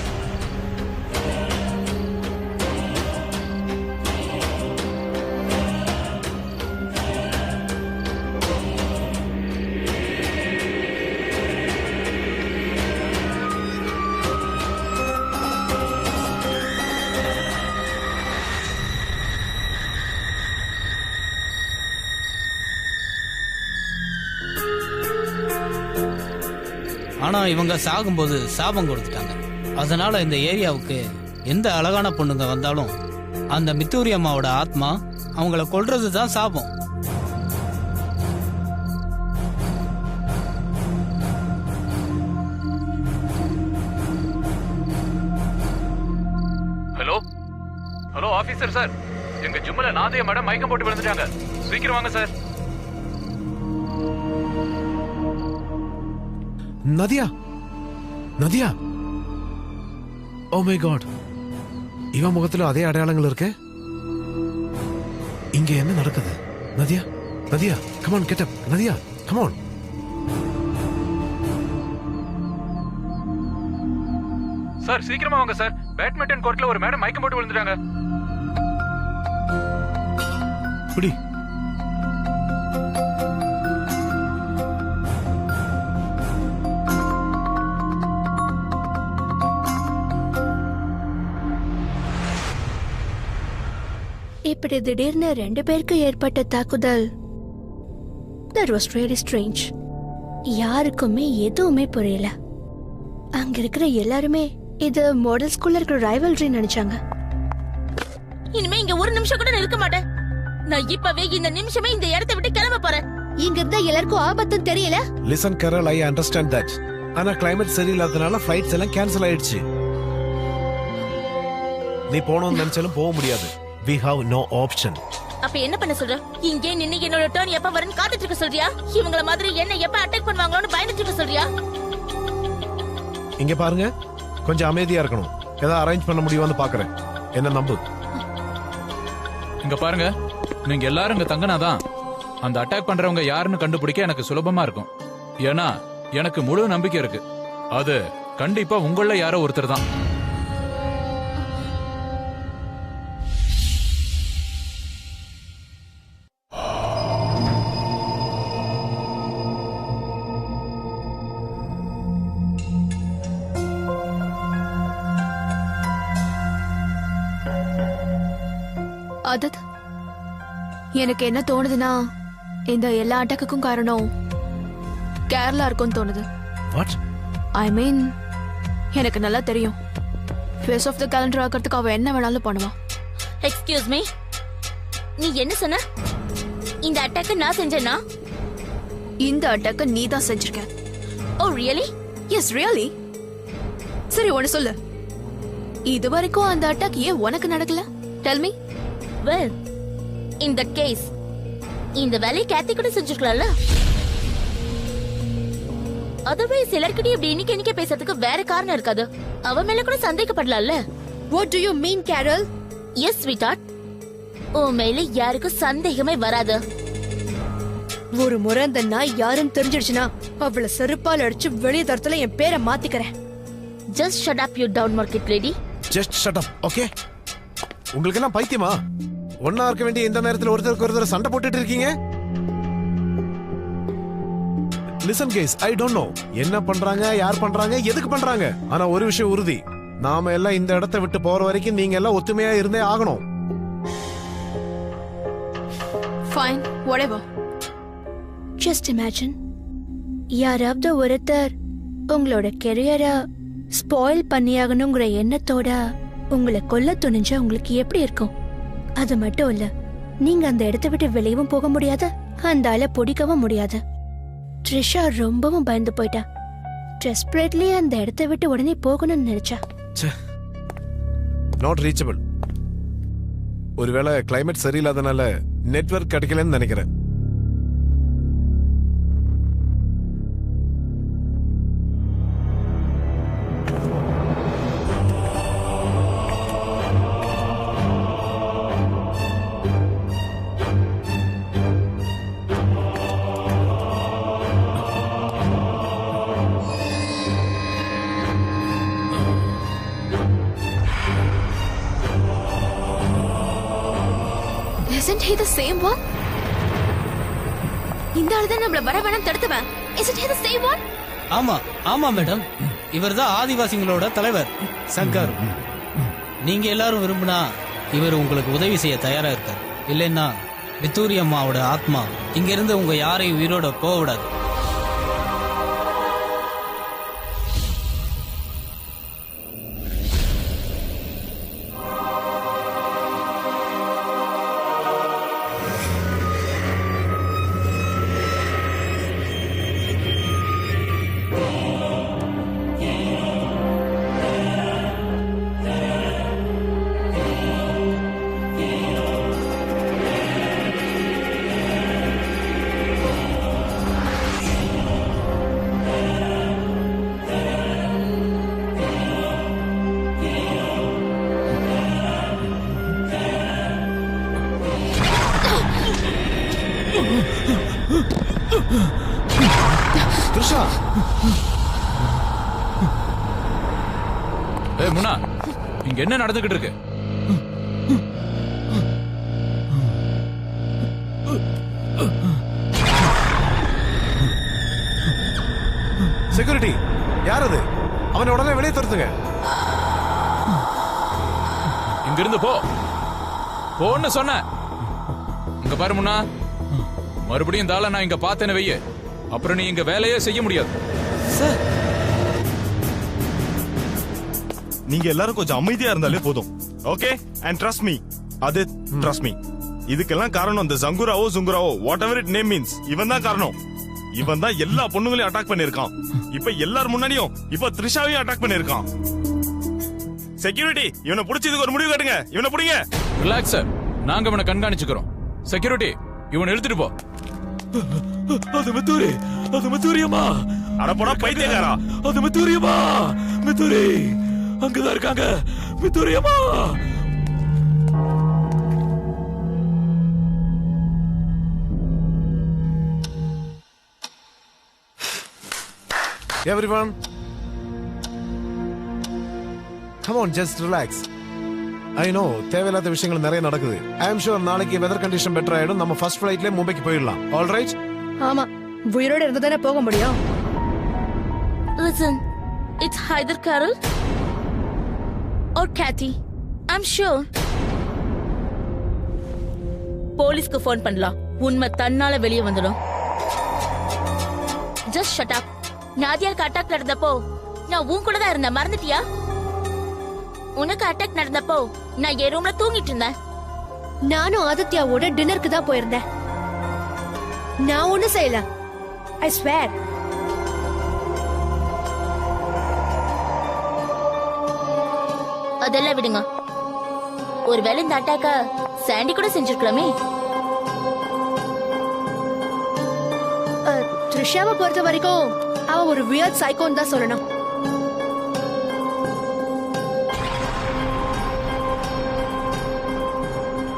ஆனா இவங்க சாகும்போது சாபம் கொடுத்துட்டாங்க. அதனால இந்த ஏரியாவுக்கு எந்த அழகான பொண்ணுங்க வந்தாலும் அந்த மித்தூரி அம்மாவோட ஆத்மா அவங்கள கொல்றதுதான் சாபம். ஹலோ ஹலோ ஆபீசர் சார், எங்க ஜிம்ல நாதியா மேடம் மயக்கம் போட்டு விழுந்துட்டாங்க. சீக்கிரம் வாங்க sir. Nadhiya, Nadhiya, oh my God, இவன் முகத்துல அதே அடையாளங்கள் இருக்கு. இங்க என்ன நடக்குது? Nadhiya, Nadhiya, come on, get up. Nadhiya, come on. Sir சீக்கிரமா வாங்க சார். பேட்மிண்டன் கோர்ட்ல ஒரு மேடம் மயக்கம் போட்டு விழுந்துட்டாங்க. புடி. இப்படி திடீர்னு 2 பேருக்கு ஏற்பட்ட தாக்குதல், that was really strange. யாருக்குமே எதுவுமே புரியல. அங்க இருக்கிற எல்லாருமே இது மாடல் ஸ்கூல்ல இருக்கிற ரைவல்ரி நினைச்சாங்க. இனிமே இங்க ஒரு நிமிஷம் கூட இருக்க மாட்டேன். நான் இப்பவே இந்த நிமிஷமே இந்த இடத்தை விட்டு கிளம்ப போறேன். இங்க இருந்தா எல்லாருக்கும் ஆபத்துன்னு தெரியல. Listen Carol, I understand that. ஆனா கிளைமேட் சரியில்லாதனால ஃளைட்ஸ் எல்லாம் கேன்சல் ஆயிடுச்சு. நீ போகணும்னு நினைச்சாலும் போக முடியாது. We have no option. அப்ப என்ன பண்ண சொல்ற? இங்கே நின்னு என்னோட டர்ன் எப்ப வரும்னு காத்துட்டு இருக்க சொல்றியா? இவங்கள மாதிரி என்ன எப்ப அட்டாக் பண்ணுவாங்களோன்னு பயந்துட்டு இருக்க சொல்றியா? இங்க பாருங்க, கொஞ்சம் அமைதியா இருக்கணும். ஏதாவது அரேஞ்ச் பண்ண முடியுமான்னு பாக்குறேன். என்ன நம்பு. இங்க பாருங்க, நீங்க எல்லாரும் இங்க தங்கினாதான் அந்த அட்டாக் பண்றவங்க யாருன்னு கண்டுபிடிக்க எனக்கு சுலபமா இருக்கும். ஏன்னா எனக்கு முழு நம்பிக்கை இருக்கு, அது கண்டிப்பா உங்கள யாரோ ஒருத்தர் தான். அதத், எனக்கு என்ன தோணுதுன்னா இந்த எல்லா அட்டாக்குக்கும் காரணம் கேரளா இருக்கும்னு தோணுது. What? ஐ மீன், எனக்கு நல்லா தெரியும் ஃபேஸ் ஆஃப் த கேலண்டர் ஆக்கிறதுக்கு அவ என்ன வேணாலும் பண்ணுவான். எக்ஸ்கியூஸ் மீ, நீ என்ன சொன்ன? இந்த அட்டாக்க நான் செஞ்சேனா? இந்த அட்டாக்க நீ தான் செஞ்சிருக்க. Oh really? Yes really. சரி ஒன்னு சொல்லு, இது வரைக்கும் அந்த அட்டாக் ஏன் உனக்கு நடக்கல? Tell me. Well, in that case இந்த வேலையை கேத்தி கூட செஞ்சிருக்கலாம்ல. அதர்வைஸ் எல்லார்கிட்டயும் இப்படி இன்னைக்கு பேசுறதுக்கு வேற காரணம் இருக்காது. அவ மேல கூட சந்தேகப்படலாம்ல. What do you mean, Carol? Yes sweetheart, உன் மேல யாருக்கும் சந்தேகமே வராது. ஒரு முறை அந்த நாய் யாருன்னு தெரிஞ்சிடுச்சுன்னா அவளை செருப்பால் அடிச்சு வெளிய தரத்துல என் பேரை மாத்திக்கிறேன். Just shut up you down market lady. Just shut up, okay? உங்களுக்கு எல்லாம் பைத்தியமா? ஒன்னா இருக்க வேண்டிய இந்த நேரத்தில் ஒருத்தருக்கு ஒருத்தர் சண்டை போட்டுட்டு இருக்கீங்க. Listen guys, I don't know என்ன பண்றாங்க, யார் பண்றாங்க, எதுக்கு பண்றாங்க. ஆனா ஒரு விஷயம் உறுதி, நாம எல்லாம் இந்த இடத்தை விட்டு போற வரைக்கும் நீங்க எல்லாம் ஒத்துமையா இருந்தே ஆகணும். Fine, whatever. Just imagine, யாராவது ஒருத்தர் உங்களோட கெரியரை ஸ்பாயில் பண்ணியாகணுங்கிற எண்ணத்தோட உங்களை கொல்ல துணிஞ்சா உங்களுக்கு எப்படி இருக்கும்? அது மட்டும் இல்ல, நீங்க அந்த இடத்தை விட்டு வெளியவும் போக முடியாது, அந்த ஆளை பிடிக்கவும் முடியாது. ட்ரிஷா ரொம்பவும் பயந்து போயிட்டா. டெஸ்பரேட்லி அந்த இடத்தை விட்டு உடனே போகணும்னு நினைச்சா. Not reachable. ஒருவேளை கிளைமேட் சரியில்லாதனால நெட்வொர்க் கிடைக்கலன்னு நினைக்கிறேன். Isn't he the same one? இந்த ஆளு தான் நம்மள வர வேணாம் தடுத்தவன். Isn't he the same one? ஆமா மேடம், இவர்தான் ஆதிவாசிகளோட தலைவர் சங்கர். நீங்க எல்லாரும் விரும்பினா இவர் உங்களுக்கு உதவி செய்ய தயாரா இருக்கார். இல்லைன்னா வித்தூரி அம்மாவோட ஆத்மா இங்க இருந்து உங்க யாரையும் உயிரோட போக விடாது. த்ரிஷா, முன்னா, இங்க என்ன நடந்துகிட்டு இருக்கு? செக்யூரிட்டி, யார் அது? அவனை உடனே வெளியே துரத்துங்க. இங்க இருந்து போன்னு சொன்ன. இங்க பாரு முன்னா, மறுபடியும் இந்த ஆளை நான் இங்க பார்த்தேன்னு வைய, அப்புறம் நீ இங்க வேலையே செய்ய முடியாது. சார், நீங்க எல்லாரும் கொஞ்சம் அமைதியா இருந்தாலே போதும். Okay, and trust me. அது ட்ரஸ்ட் மீ. இதுக்கெல்லாம் காரணம் இந்த ஜங்குராவோ whatever it name means, இவன் தான் காரணம். இவன் தான் எல்லா பொண்ணுங்களையும் அட்டாக் பண்ணிருக்கான். இப்ப எல்லார் முன்னாடியும் இப்ப த்ரிஷாவையும் அட்டாக் பண்ணிருக்கான். செக்யூரிட்டி, இவனை புடிச்சதுக்கு ஒரு முடிவு கட்டுங்க. இவனை புடிங்க. ரிலாக்ஸ் சார், நாங்க இவனை கண்காணிச்சுக்கிறோம். செக்யூரிட்டி, இவனை எடுத்துட்டு போ. அது மித்தூரியம்மா. அடப்படா பைத்தியக்காரா, அது மித்தூரியம்மா. மித்தூரி அங்கதான் இருக்காங்க. மித்தூரியம்மா. Everyone, come on, just relax. I know தேவையில்லாத விஷயங்கள் நிறைய நடக்குது. I am sure நாளைக்கு வெதர் கண்டிஷன் பெட்டர் ஆயிடும். நம்ம ஃபர்ஸ்ட் ஃளைட்ல மும்பைக்கு போயிடலாம். All right? ஆமா, உயிரோட இருந்து தானே போக முடியும். Listen, it's either Carol or Kathy. I'm sure. போலீஸ்க்கு ஃபோன் பண்ணலாம். உண்மை தன்னால வெளியே வந்துடும். Just shut up. நாதியாக்கு அட்டாக் நடந்தப்போ நான் உன் கூட தான் இருந்தேன், மறந்துட்டியா? உனக்கு அட்டாக் நடந்தப்போ நான் என் ரூம்ல தூங்கிட்டு இருந்தேன். நானும் ஆதித்யாவோட டின்னருக்கு தான் போயிருந்தேன். நான் ஒண்ணும் செய்யல. I swear. அதெல்லாம் விடுங்க. ஒருவேளை இந்த அட்டாக்க சாண்டி கூட செஞ்சிருக்கலாமே. த்ரிஷாவை பொறுத்த வரைக்கும் அவ ஒரு வியர்ட் சைக்கோன்னு தான் சொல்லணும்.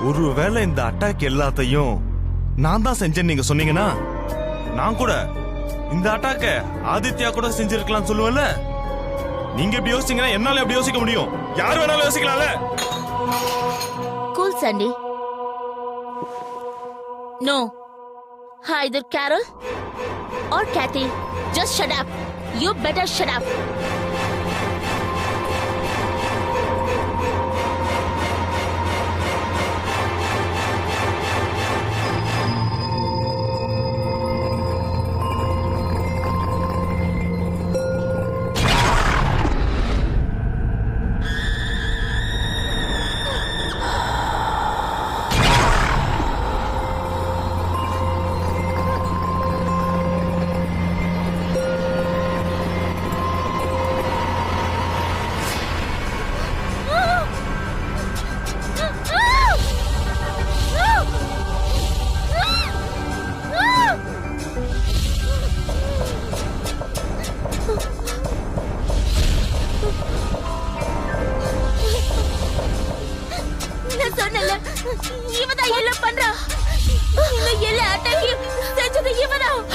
ஒருவேளை இந்த அட்டாக் எல்லாத்தையும் நான் தான் செஞ்சேன்னு நீங்க சொன்னீங்கன்னா, நான் கூட இந்த அட்டாக்க ஆதித்யா கூட செஞ்சிருக்கலாம் சொல்லுவேன்ல. நீங்க எப்படி யோசிச்சீங்கன்னா என்னால எப்படி யோசிக்க முடியும்? யார் வேணாலும் யோசிக்கலாம்ல. Cool Sandy. No, either Carol or Kathy. Just shut up. You better shut up.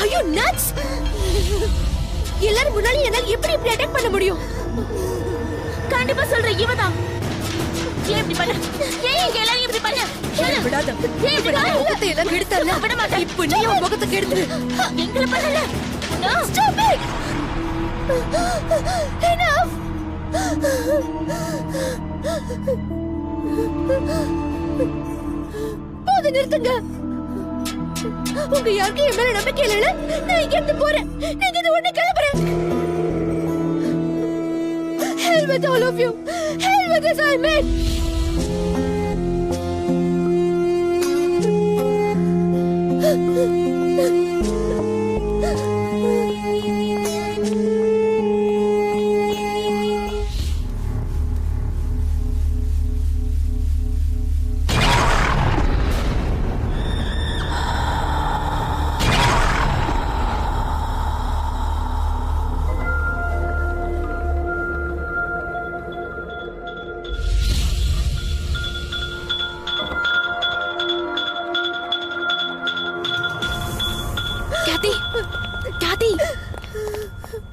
ஐயோ நட்ஸ்! எல்லாரும் முன்னாடி என்னால எப்படி இப்படி அட்டாக் பண்ண முடியும்? கண்டிப்பா சொல்றேன் இவதான். ஏன் இப்படி பண்ண? ஏன் இங்க எல்லாரும் இப்படி பண்ண? விடாத. ஏன் இப்படி பண்ண? முகத்தை எல்லாம் கெடுத்தல்ல. விட மாட்டேன். இப்போ நீ உன் முகத்தை கெடுத்துரு. எங்களை பண்ணல. No. Stop it! Enough! போது நிறுத்துங்க. உங்க யாருக்கு என் மேல நம்பிக்கை இல்லைல்ல? நான் இங்க இருந்து போறேன். நீங்க இது உடனே கிளம்புறேன். Hell with all of you. Hell with this I made.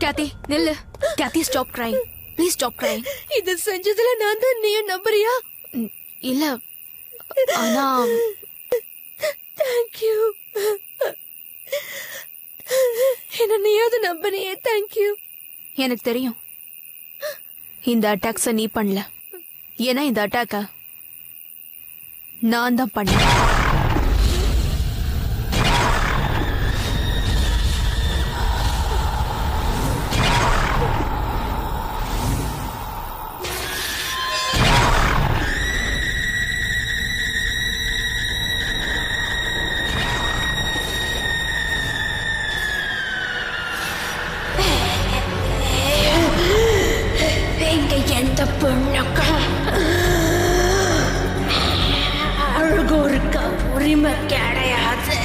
Kathy, நில்லு. Kathy, stop crying. Please stop crying. இது செஞ்சதுல நான் தான் நீயும் நம்புறியா? இல்ல, ஆனா Thank you. என்ன நீயாவது நம்பனியே. Thank you. எனக்கு தெரியும் இந்த அட்டாக்ஸ நீ பண்ணல. ஏன்னா இந்த அட்டாக்க நான் தான் பண்ணேன். எந்த பொண்ணுக்கும் அழகோருக்க உரிமை கிடையாது.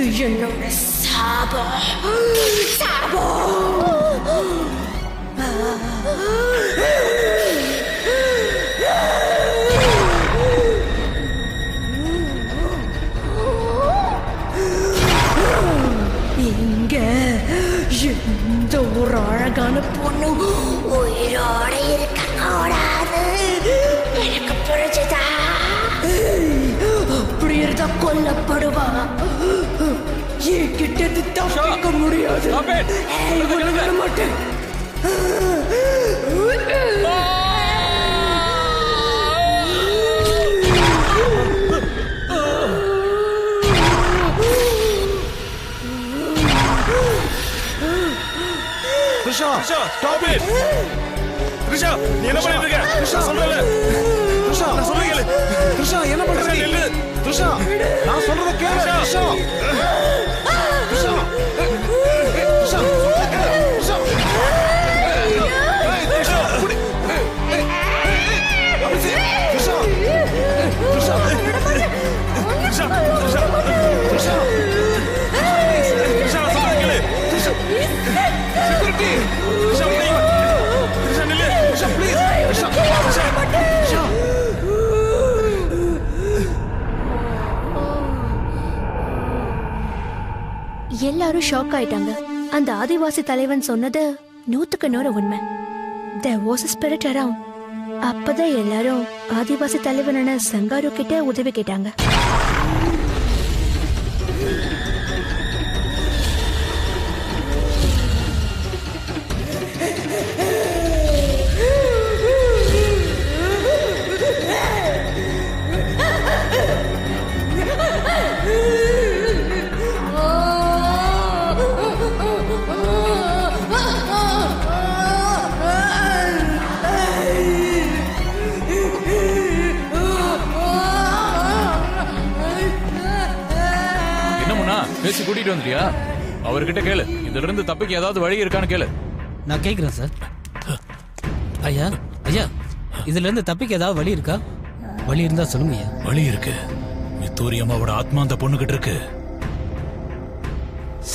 இது என்னோட சாபம். இங்க எந்த ஒரு அழகான பொண்ணு உயிரோட இருக்க கூடாது. எனக்கு புரிஞ்சுதா? அப்படி இருந்தா கொல்லப்படுவா. என்கிட்ட தப்பிக்க முடியாது. விட மாட்டேன். Risha, stop it. ரிஷா, நீ என்ன பண்ணிட்டு இருக்க? ரிஷா சொல்றல. ரிஷா, நான் சொல்றேன் கேளு. ரிஷா, என்ன பண்ற நீ? ரிஷா, நான் சொல்றத கேளு. ரிஷா. ரிஷா. ரிஷா. ரிஷா. ரிஷா. புடி. ரிஷா. ரிஷா. ரிஷா. ரிஷா. ரிஷா. ரிஷா, சொல்றத கேளு. ரிஷா. Security. ரிஷா, please. ரிஷா, நில்லு. ரிஷா, please. ரிஷா. ரிஷா. ரிஷா. எல்லாரும் ஷாக் ஆயிட்டாங்க. அந்த ஆதிவாசி தலைவன் சொன்னது 100% உண்மை. There was a spirit around. அப்பதான் எல்லாரும் ஆதிவாசி தலைவனான சங்காரு கிட்ட உதவி கேட்டாங்க. பேசி கூட்டிட்டு வந்துட்டியா? அவர்கிட்ட கேளு, இதுல இருந்து தப்பிக்க ஏதாவது வழி இருக்கான்னு கேளு. நான் கேக்குறேன் சார். ஐயா ஐயா, இதுல இருந்து தப்பிக்க ஏதாவது வழி இருக்கா? வழி இருந்தா சொல்லுங்க ஐயா. வழி இருக்கு. மித்தூரி அம்மாவோட ஆத்மா அந்த பொண்ணுகிட்ட இருக்கு.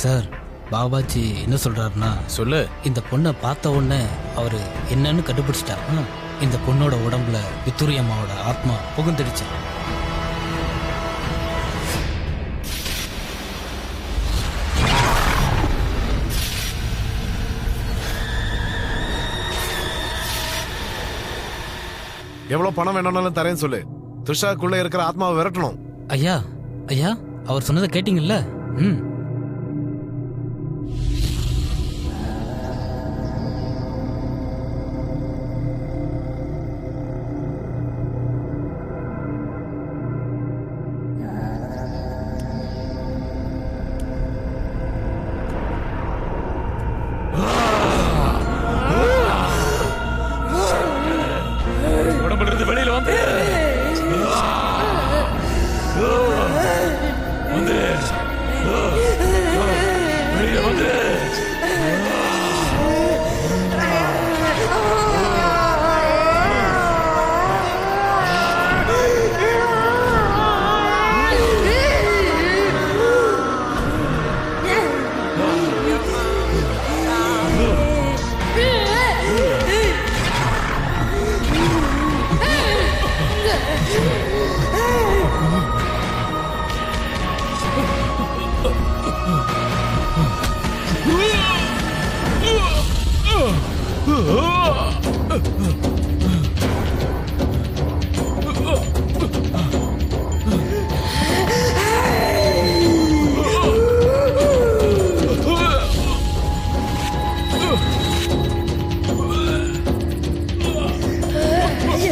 சார், பாபாஜி என்ன சொல்றாருன்னா, சொல்லு. இந்த பொண்ணை பார்த்த உடனே அவரு என்னன்னு கண்டுபிடிச்சிட்டாருன்னா, இந்த பொண்ணோட உடம்புல மித்தூரி அம்மாவோட ஆத்மா புகுந்துடுச்சு. எவ்வளவு பணம் வேணும்னாலும் தரேன்னு சொல்லு. த்ரிஷாக்குள்ள இருக்கிற ஆத்மாவை விரட்டணும். ஐயா ஐயா, அவர் சொன்னதை கேட்டீங்கல்ல? ம். உடம்புல இருந்து வெளியில வந்து வெளியில வந்து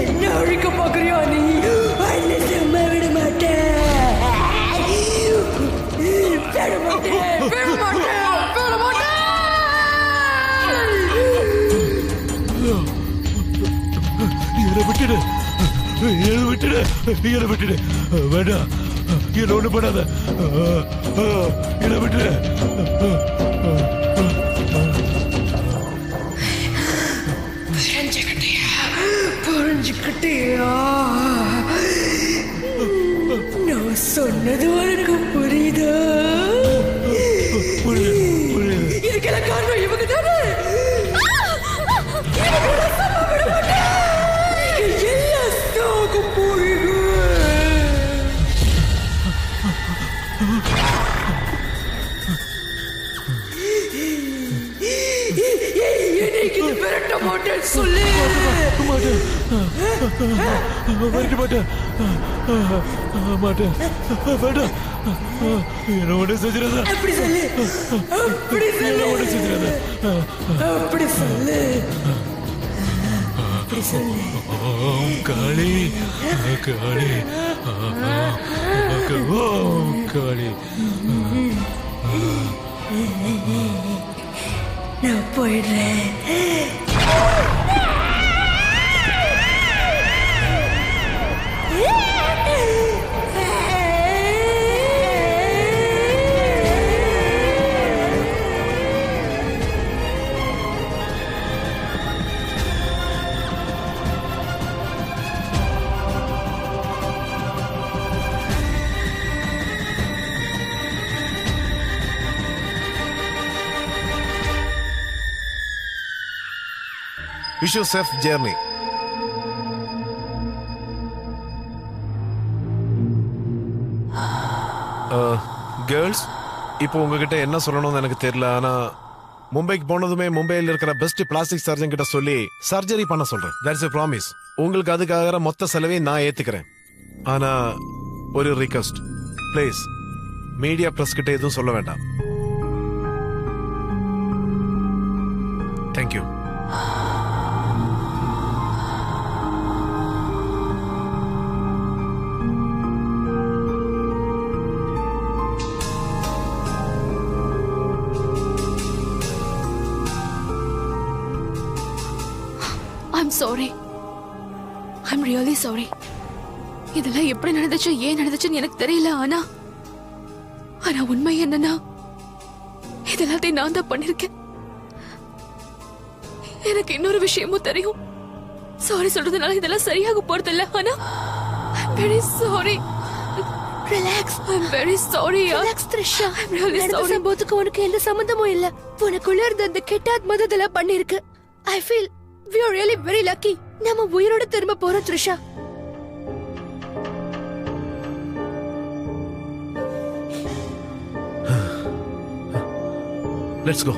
என்ன அழிக்க பாக்குறியா நீ? அண்ணே சும்மா விட மாட்டேன். விட மாட்டேன், விட மாட்டேன், விட மாட்டேன். என்னை விட்டுடு, என்னை விட்டுடு, என்னை விட்டுடு. வேண்டாம், என்ன ஒண்ணு பண்ணாத. என்னை விட்டுடு. புரிஞ்சுக்கிட்டியா? நான் சொன்னது உனக்கு புரியுதா? இதுக்கெல்லாம் காரணம் இவங்க தானே. எல்லாம் சாக போறீங்க. என்னைக்கு இது விரட்ட மாட்டேன்னு சொல்லு. வரட்ட மாட்டேன், மாட்டேன், வேண்டாம். என்ன ஒண்ணு செஞ்சிடாத. அப்படி சொல்லு, அப்படி சொல்லு, ஒண்ணு செஞ்சிடாத. அப்படி சொல்லு, அப்படி சொல்லு. காளி, காளி, காளி. நான் போயிடுறேன். Wish you safe journey. Girls, இப்போ உங்ககிட்ட என்ன சொல்லணும்னு எனக்கு தெரியல. ஆனா மும்பைக்கு போனதுமே மும்பையில் இருக்கிற பெஸ்ட் பிளாஸ்டிக் சர்ஜன் கிட்ட சொல்லி சர்ஜரி பண்ண சொல்றேன். That's a promise. உங்களுக்கு அதுக்காக மொத்த செலவையும் நான் ஏத்துக்கிறேன். ஆனா ஒரு ரிக்வெஸ்ட், ப்ளீஸ் மீடியா பிரஸ் கிட்ட எதுவும் சொல்ல வேண்டாம். Thank you. I'm sorry. I'm really sorry. இதெல்லாம் எப்படி நடந்துச்சு, ஏன் நடந்துச்சுன்னு எனக்கு தெரியல. ஆனா உண்மை என்னன்னா இதெல்லாத்தையும் நான் தான் பண்ணிருக்கேன். எனக்கு இன்னொரு விஷயமும் தெரியும். சாரி சொல்றதுனால இதெல்லாம் சரியாக போறது இல்ல. ஆனா I'm very sorry. Relax. I'm very sorry. Relax, Trisha. I'm really நடந்த sorry. சம்பவத்துக்கு உனக்கு எந்த சம்பந்தமும் இல்ல. உனக்குள்ள இருந்த அந்த கெட்டாத்மா இதெல்லாம் பண்ணிருக்கு. I feel we are really very lucky. நம்ம உயிரோட திரும்ப போறோம் த்ரிஷா. Let's go.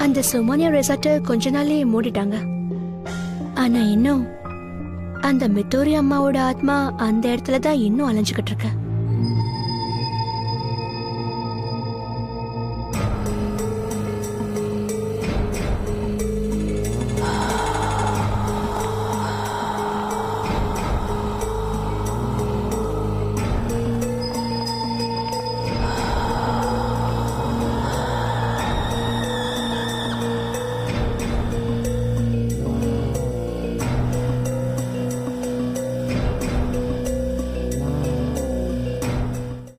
அந்த சுமோனியா ரெசார்ட்டை கொஞ்ச நாள்லயே மூடிட்டாங்க. ஆனா இன்னும் அந்த மித்தோரி அம்மாவோட ஆத்மா அந்த இடத்துல தான் இன்னும் அலைஞ்சுக்கிட்டு இருக்கு.